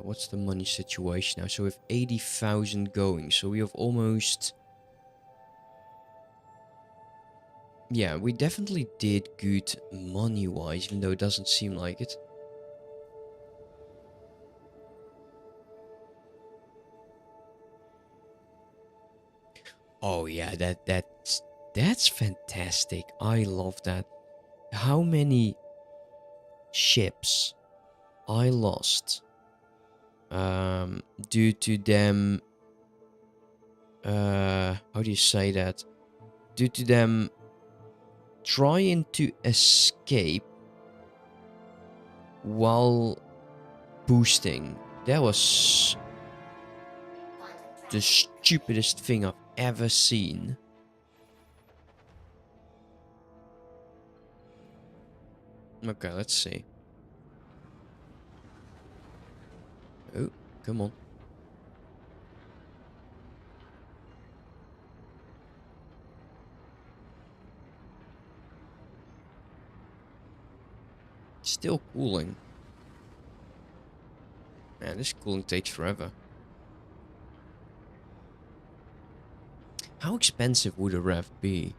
What's the money situation now? So we have 80,000 going. So we have almost... Yeah, we definitely did good money-wise, even though it doesn't seem like it. Oh yeah, that's fantastic. I love that. How many ships I lost due to them how do you say that? Due to them trying to escape while boosting. That was the stupidest thing I've ever seen. Okay, let's see. Oh, come on. Still cooling. Man, this cooling takes forever. How expensive would a rev be?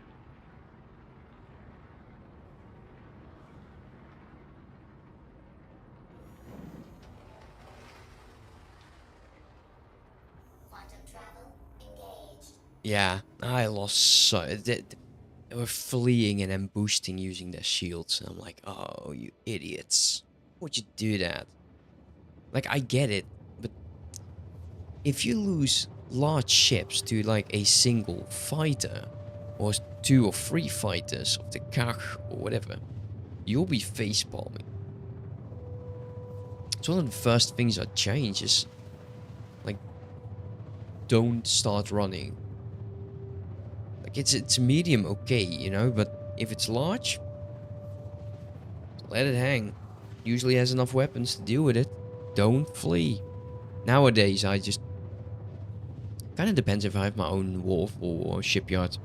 Quantum travel engaged. Yeah, I lost so... They were fleeing and then boosting using their shields. And I'm like, oh, you idiots. Would you do that? Like, I get it, but if you lose large ships to like a single fighter, or 2 or 3 fighters of the Kach or whatever, you'll be facepalming. It's one of the first things I change is, like, don't start running. Like, it's medium okay, you know, but if it's large, let it hang. Usually has enough weapons to deal with it. Don't flee. Nowadays, I just... Kind of depends if I have my own wharf or shipyard.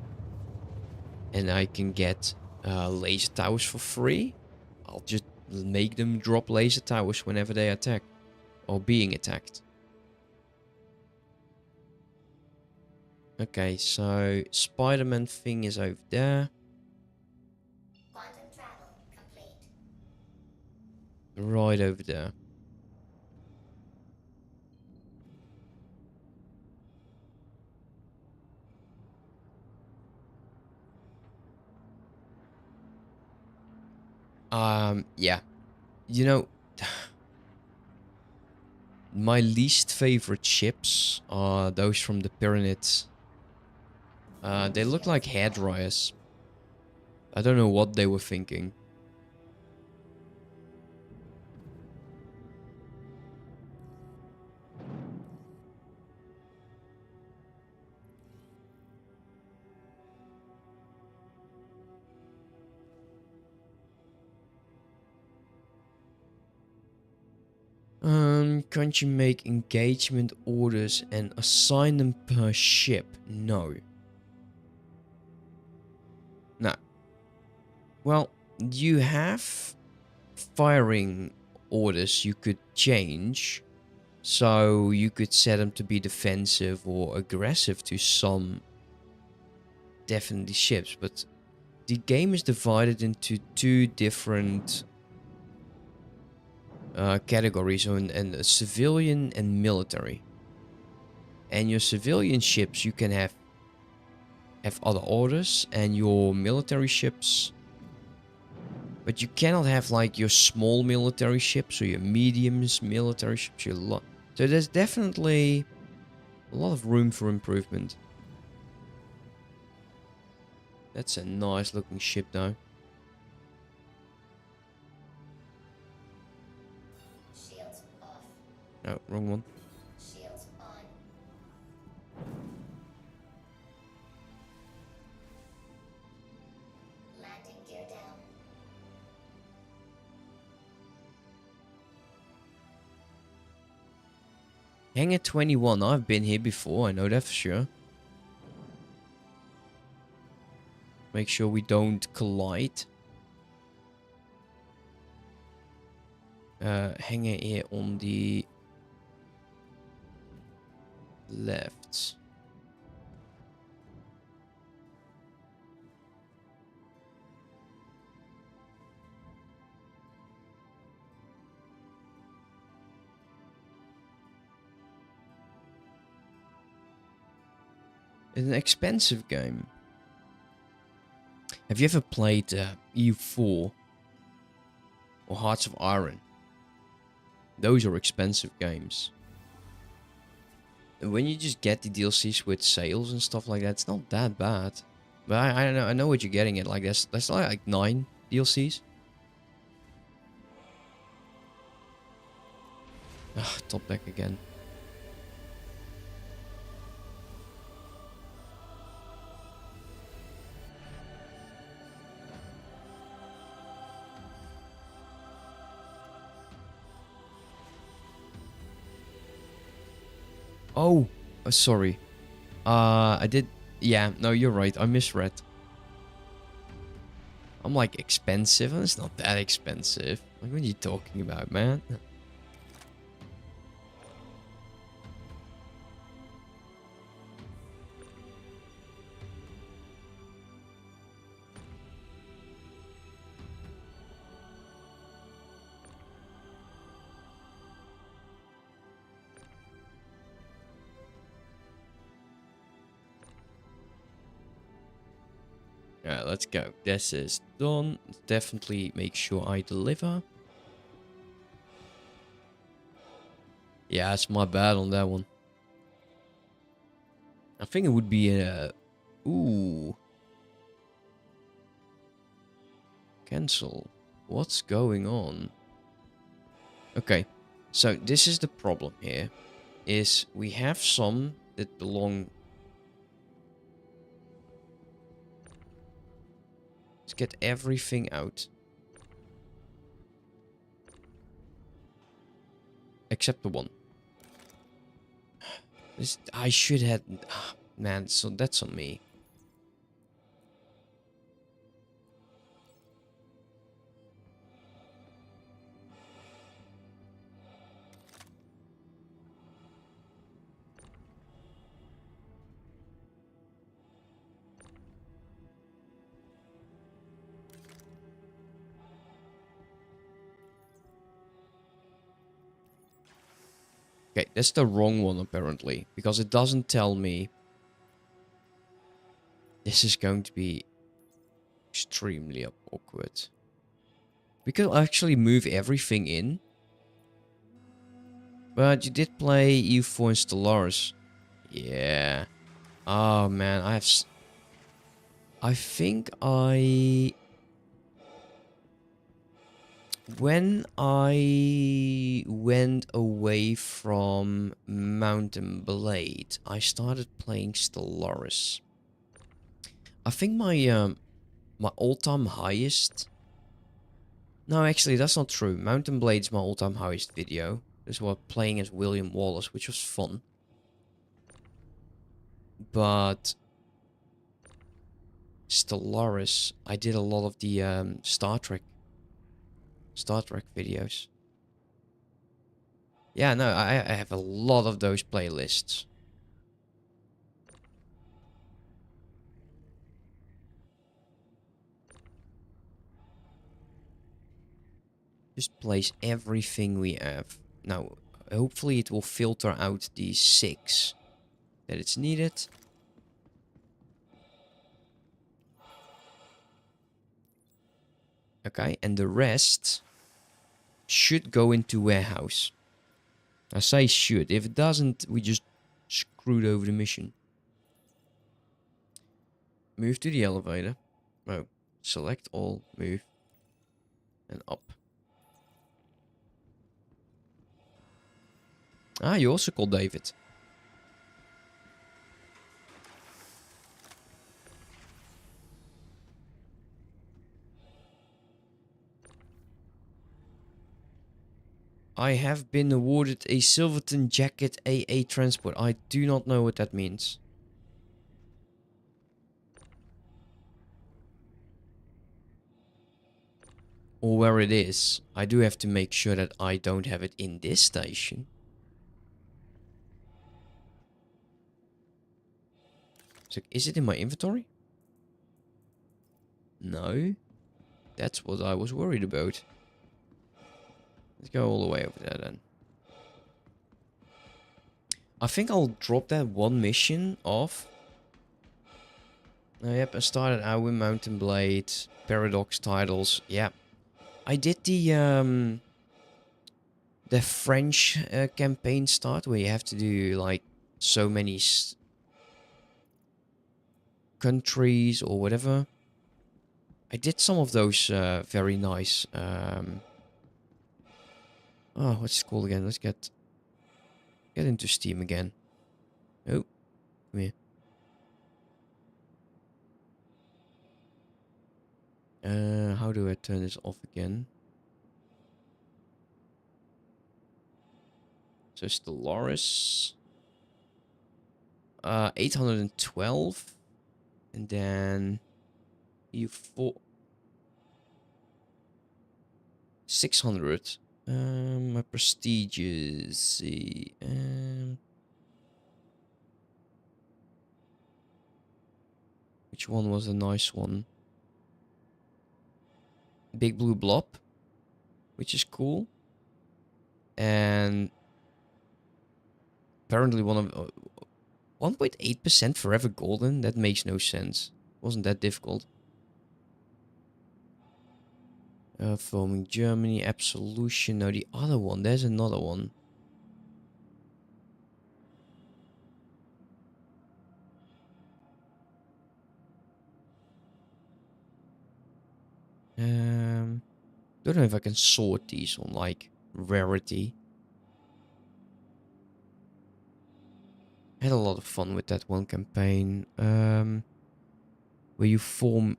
And I can get laser towers for free. I'll just make them drop laser towers whenever they attack. Or being attacked. Okay, so Spider-Man thing is over there. Quantum travel complete. Right over there. Yeah. You know, my least favorite ships are those from the pyramids. They look like hairdryers. I don't know what they were thinking. Can't you make engagement orders and assign them per ship? No. No. Well, you have firing orders you could change. So you could set them to be defensive or aggressive to some definitely ships. But the game is divided into 2 different categories, and civilian and military. And your civilian ships you can have other orders, and your military ships, but you cannot have like your small military ships or your mediums military ships. So there's definitely a lot of room for improvement. That's a nice looking ship though. Shields off. No, wrong one. Shields on. Landing gear down. Hangar 21, I've been here before, I know that for sure. Make sure we don't collide. Hangar here on the left. It's an expensive game. Have you ever played EU4 or Hearts of Iron? Those are expensive games. And when you just get the DLCs with sales and stuff like that, it's not that bad. But I know what you're getting at. Like that's like 9 DLCs. Ah, top deck again. Oh, sorry. I did. Yeah, no, you're right. I misread. I'm like expensive, and it's not that expensive. Like, what are you talking about, man? Alright, let's go. This is done. Definitely make sure I deliver. Yeah, it's my bad on that one. I think it would be a... Ooh. Cancel. What's going on? Okay, so this is the problem here. Is we have some that belong... Let's get everything out. Except the one. This, I should have... man, so that's on me. Okay, that's the wrong one apparently, because it doesn't tell me. This is going to be extremely awkward. We could actually move everything in. But you did play EU4 and Stellaris. Yeah. Oh man, I think when I went away from Mountain Blade, I started playing Stellaris. I think my all-time highest... No, actually, that's not true. Mountain Blade's my all-time highest video. This was playing as William Wallace, which was fun. But... Stellaris, I did a lot of the Star Trek videos. Yeah, no, I have a lot of those playlists. Just place everything we have. Now, hopefully it will filter out the 6 that it's needed. Okay, and the rest should go into warehouse. I say should. If it doesn't, we just screwed over the mission. Move to the elevator. Oh, select all, move, and up. Ah, you also called David. I have been awarded a Silverton Jacket AA transport. I do not know what that means. Or where it is. I do have to make sure that I don't have it in this station. So, is it in my inventory? No. That's what I was worried about. Let's go all the way over there then. I think I'll drop that one mission off. Yep, I started out with Mountain Blade, Paradox titles. Yeah. I did the French campaign start where you have to do like so many countries or whatever. I did some of those very nice. Oh, what's it called again? Let's get into Steam again. Oh, come here. How do I turn this off again? So Stellaris. 812. And then EU4. 600. My prestiges. See. Which one was a nice one? Big Blue Blob, which is cool. And apparently one of 1.8% Forever Golden. That makes no sense. Wasn't that difficult? Foaming Germany, Absolution. No, the other one. There's another one. Don't know if I can sort these on like rarity. Had a lot of fun with that one campaign. Where you form,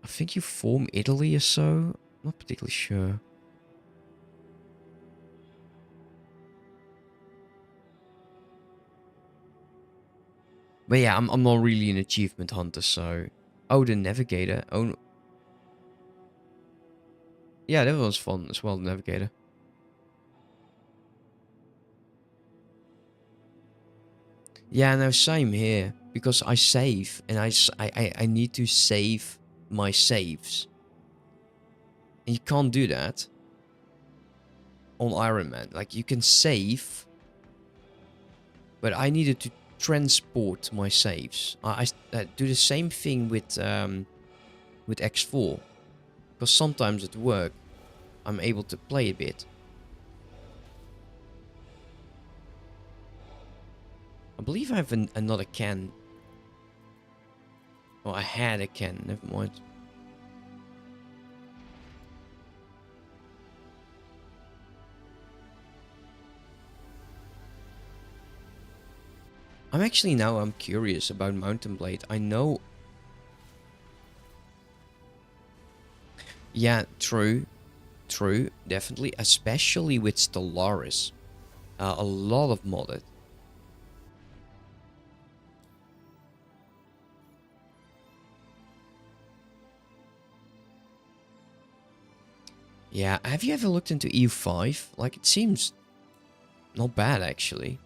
I think you form Italy or so. Not particularly sure. But yeah, I'm not really an achievement hunter, so. Oh, the Navigator. Oh, no. Yeah, that was fun as well, the Navigator. Yeah, no, same here. Because I save, and I need to save my saves. And you can't do that on Iron Man. Like, you can save, but I needed to transport my saves. I do the same thing with X4. Because sometimes at work, I'm able to play a bit. I believe I have another can. Oh, I had a can, never mind. I'm curious about Mountain Blade. I know. Yeah, true. True, definitely. Especially with Stellaris. A lot of modded. Yeah, have you ever looked into EU5? Like, it seems not bad, actually.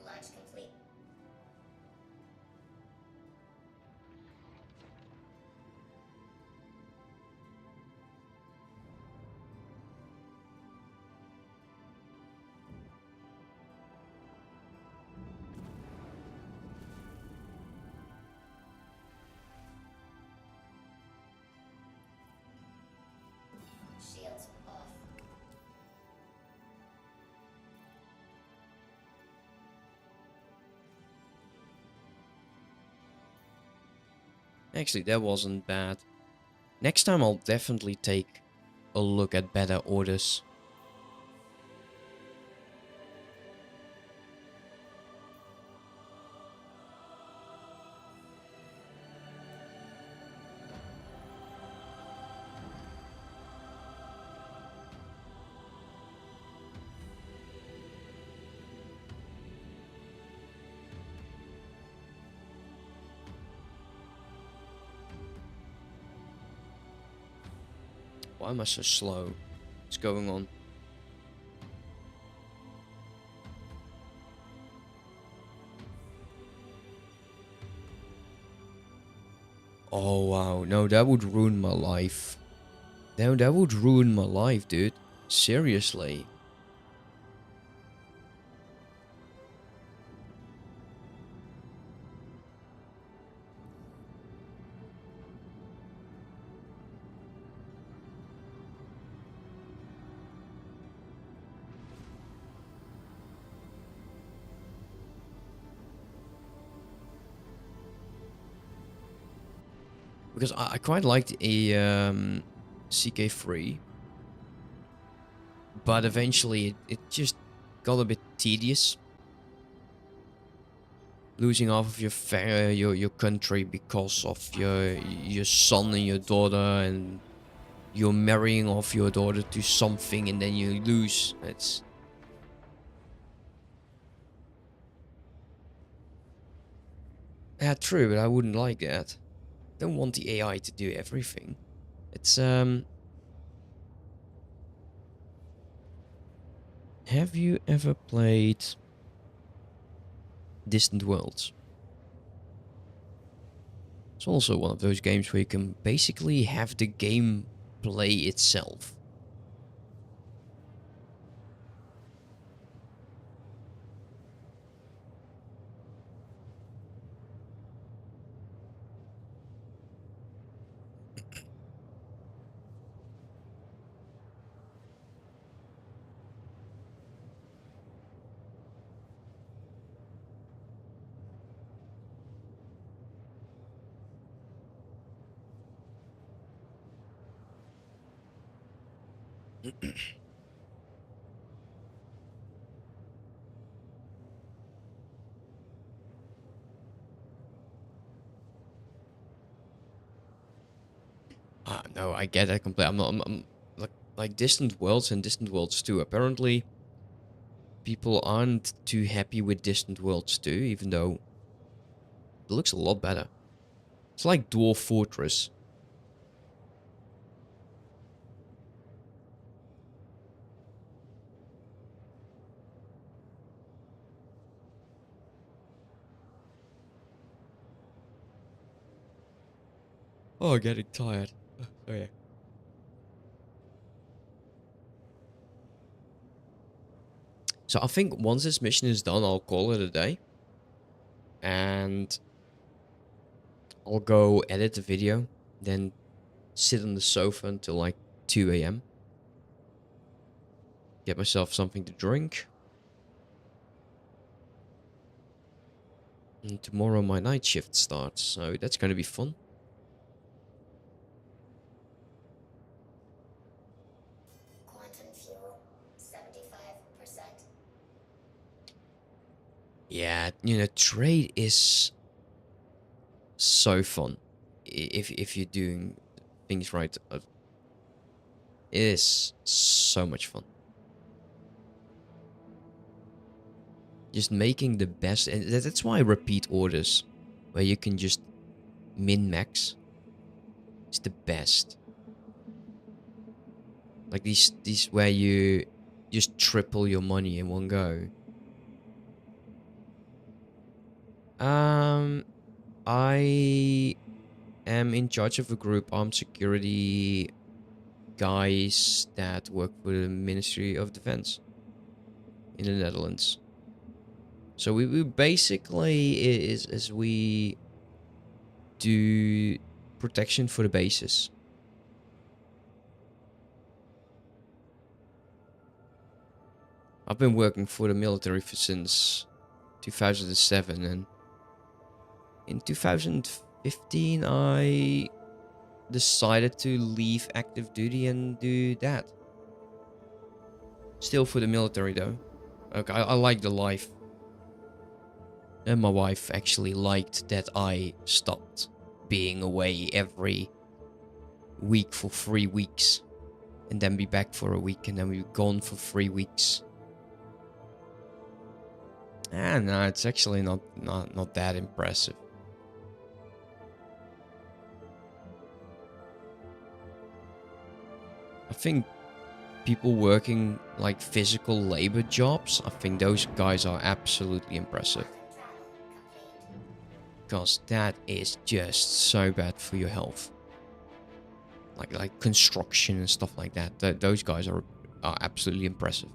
Launch complete. Shields off. Actually, that wasn't bad. Next time I'll definitely take a look at better orders. Why am I so slow? What's going on? Oh wow, no, that would ruin my life. No, that would ruin my life, dude. Seriously. Because I quite liked a CK3, but eventually it just got a bit tedious. Losing half of your country because of your son and your daughter, and you're marrying off your daughter to something, and then you lose. It's yeah, true, but I wouldn't like that. Don't want the AI to do everything. It's have you ever played Distant Worlds? It's also one of those games where you can basically have the game play itself. No, I get that completely. I'm like Distant Worlds and Distant Worlds 2. Apparently, people aren't too happy with Distant Worlds 2, even though it looks a lot better. It's like Dwarf Fortress. Oh, getting tired. Oh yeah. So I think once this mission is done, I'll call it a day. And I'll go edit the video, then sit on the sofa until like 2 a.m. Get myself something to drink. And tomorrow my night shift starts, so that's going to be fun. Quantum fuel, 75%. Yeah, you know, trade is so fun if you're doing things right. It is so much fun. Just making the best, and that's why repeat orders, where you can just min-max, is the best. Like these where you just triple your money in one go. I am in charge of a group armed security guys that work for the Ministry of Defense in the Netherlands. So we basically is we do protection for the bases. I've been working for the military since 2007, and in 2015 I decided to leave active duty and do that. Still for the military though. Okay, I like the life. And my wife actually liked that I stopped being away every week for 3 weeks. And then be back for a week, and then we gone for 3 weeks. No, it's actually not that impressive. I think people working like physical labor jobs, I think those guys are absolutely impressive. Because that is just so bad for your health. Like construction and stuff like that. Those guys are absolutely impressive.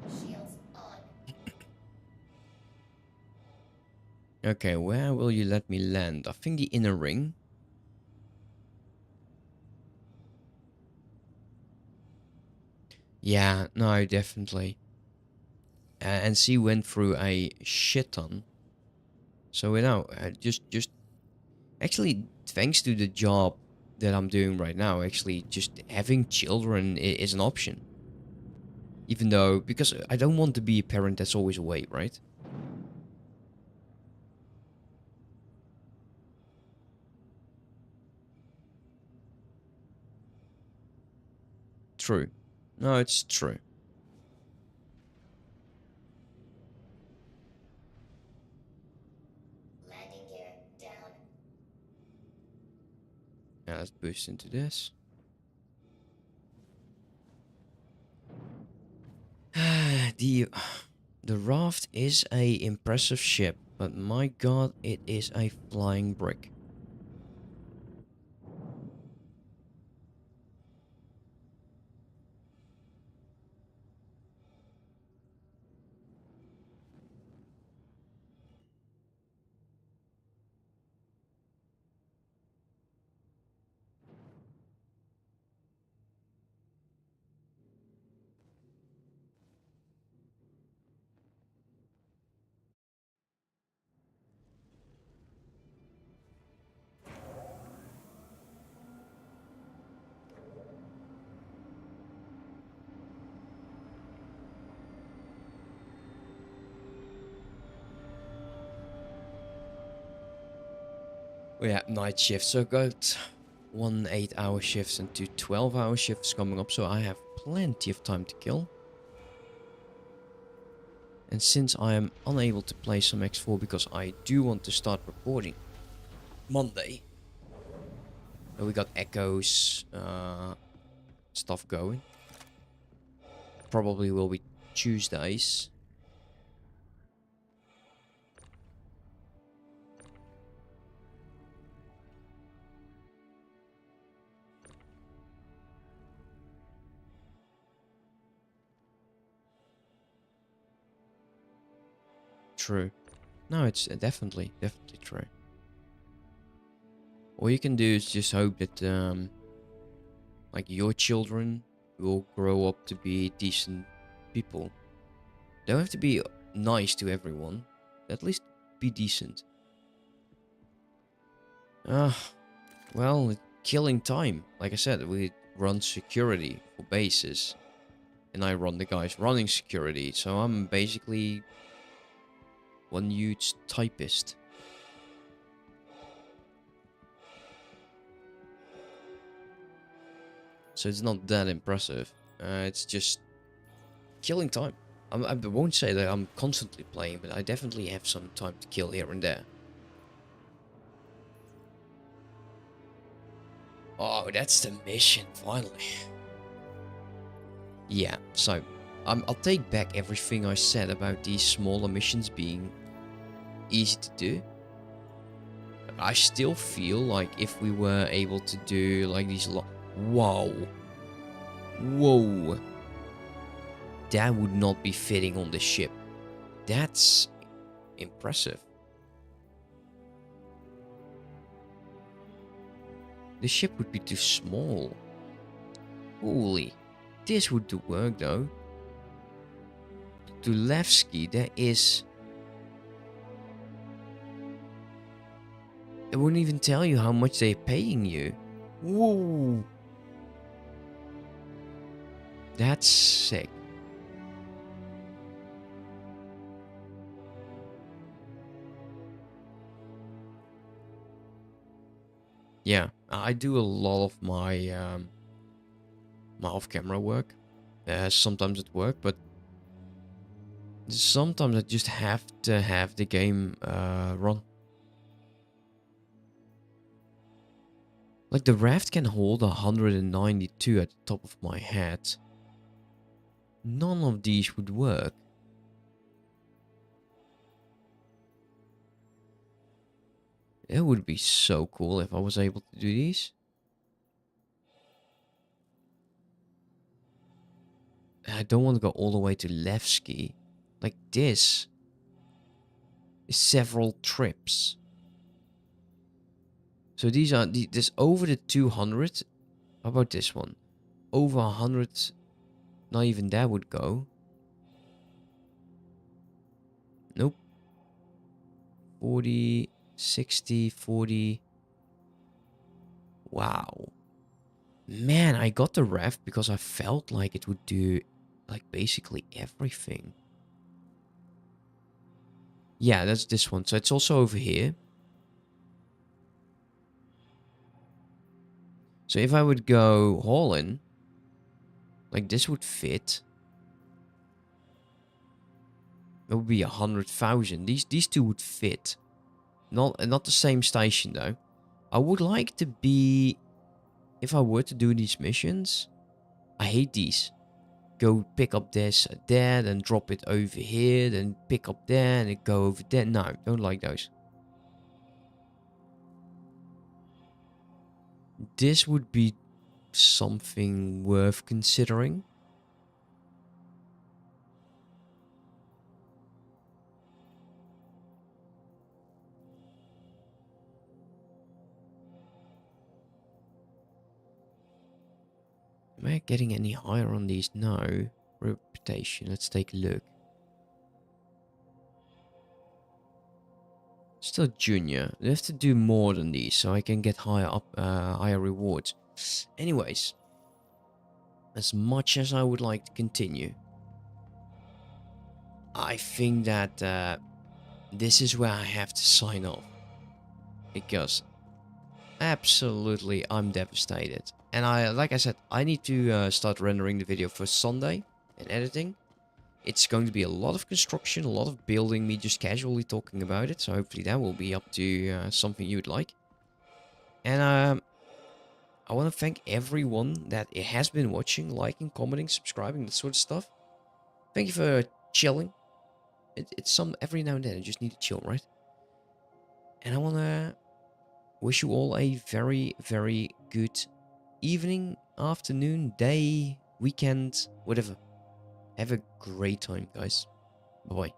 Shields on. Okay, where will you let me land? I think the inner ring. Yeah, no, definitely. And she went through a shit ton. So you know, just actually, thanks to the job that I'm doing right now, actually, just having children is an option. Even though, because I don't want to be a parent that's always away, right? True. No, it's true. Landing gear down. Now let's boost into this. the the raft is a impressive ship, but my god, it is a flying brick. We have night shifts, so I've got 1 8-hour shifts and 2 12-hour shifts coming up, so I have plenty of time to kill. And since I am unable to play some X4 because I do want to start recording Monday, we got echoes, stuff going. Probably will be Tuesdays. True. No, it's definitely true. All you can do is just hope that, like, your children will grow up to be decent people. They don't have to be nice to everyone. At least be decent. Well, killing time. Like I said, we run security for bases. And I run the guys running security. So I'm basically one huge typist. So it's not that impressive. It's just killing time. I won't say that I'm constantly playing, but I definitely have some time to kill here and there. Oh, that's the mission, finally. Yeah, so I'll take back everything I said about these smaller missions being easy to do. I still feel like if we were able to do like these Whoa. Whoa. That would not be fitting on this ship. That's impressive. The ship would be too small. Holy. This would do work though. To Levski, there is... It wouldn't even tell you how much they're paying you. Whoa. That's sick. Yeah, I do a lot of my my off-camera work. Sometimes at work, but sometimes I just have to have the game run. Like the raft can hold 192 at the top of my head. None of these would work. It would be so cool if I was able to do these. I don't want to go all the way to Levski. Like this is several trips. So these are this over the 200. How about this one? Over 100. Not even that would go. Nope. 40, 60, 40. Wow. Man, I got the raft because I felt like it would do like basically everything. Yeah, that's this one. So it's also over here. So if I would go hauling, like this would fit. It would be 100,000. These two would fit. Not the same station though. I would like to be, if I were to do these missions, I hate these. Go pick up this there, then drop it over here, then pick up there, and it go over there. No, don't like those. This would be something worth considering. Am I getting any higher on these? No. Reputation. Let's take a look. Still junior. I have to do more than these so I can get higher rewards. Anyways, as much as I would like to continue, I think that this is where I have to sign off. Because absolutely I'm devastated. And like I said, I need to start rendering the video for Sunday and editing. It's going to be a lot of construction, a lot of building, me just casually talking about it. So hopefully that will be up to something you'd like. And I want to thank everyone that has been watching, liking, commenting, subscribing, that sort of stuff. Thank you for chilling. It's some every now and then I just need to chill, right? And I want to wish you all a very, very good evening, afternoon, day, weekend, whatever. Have a great time, guys. Bye-bye.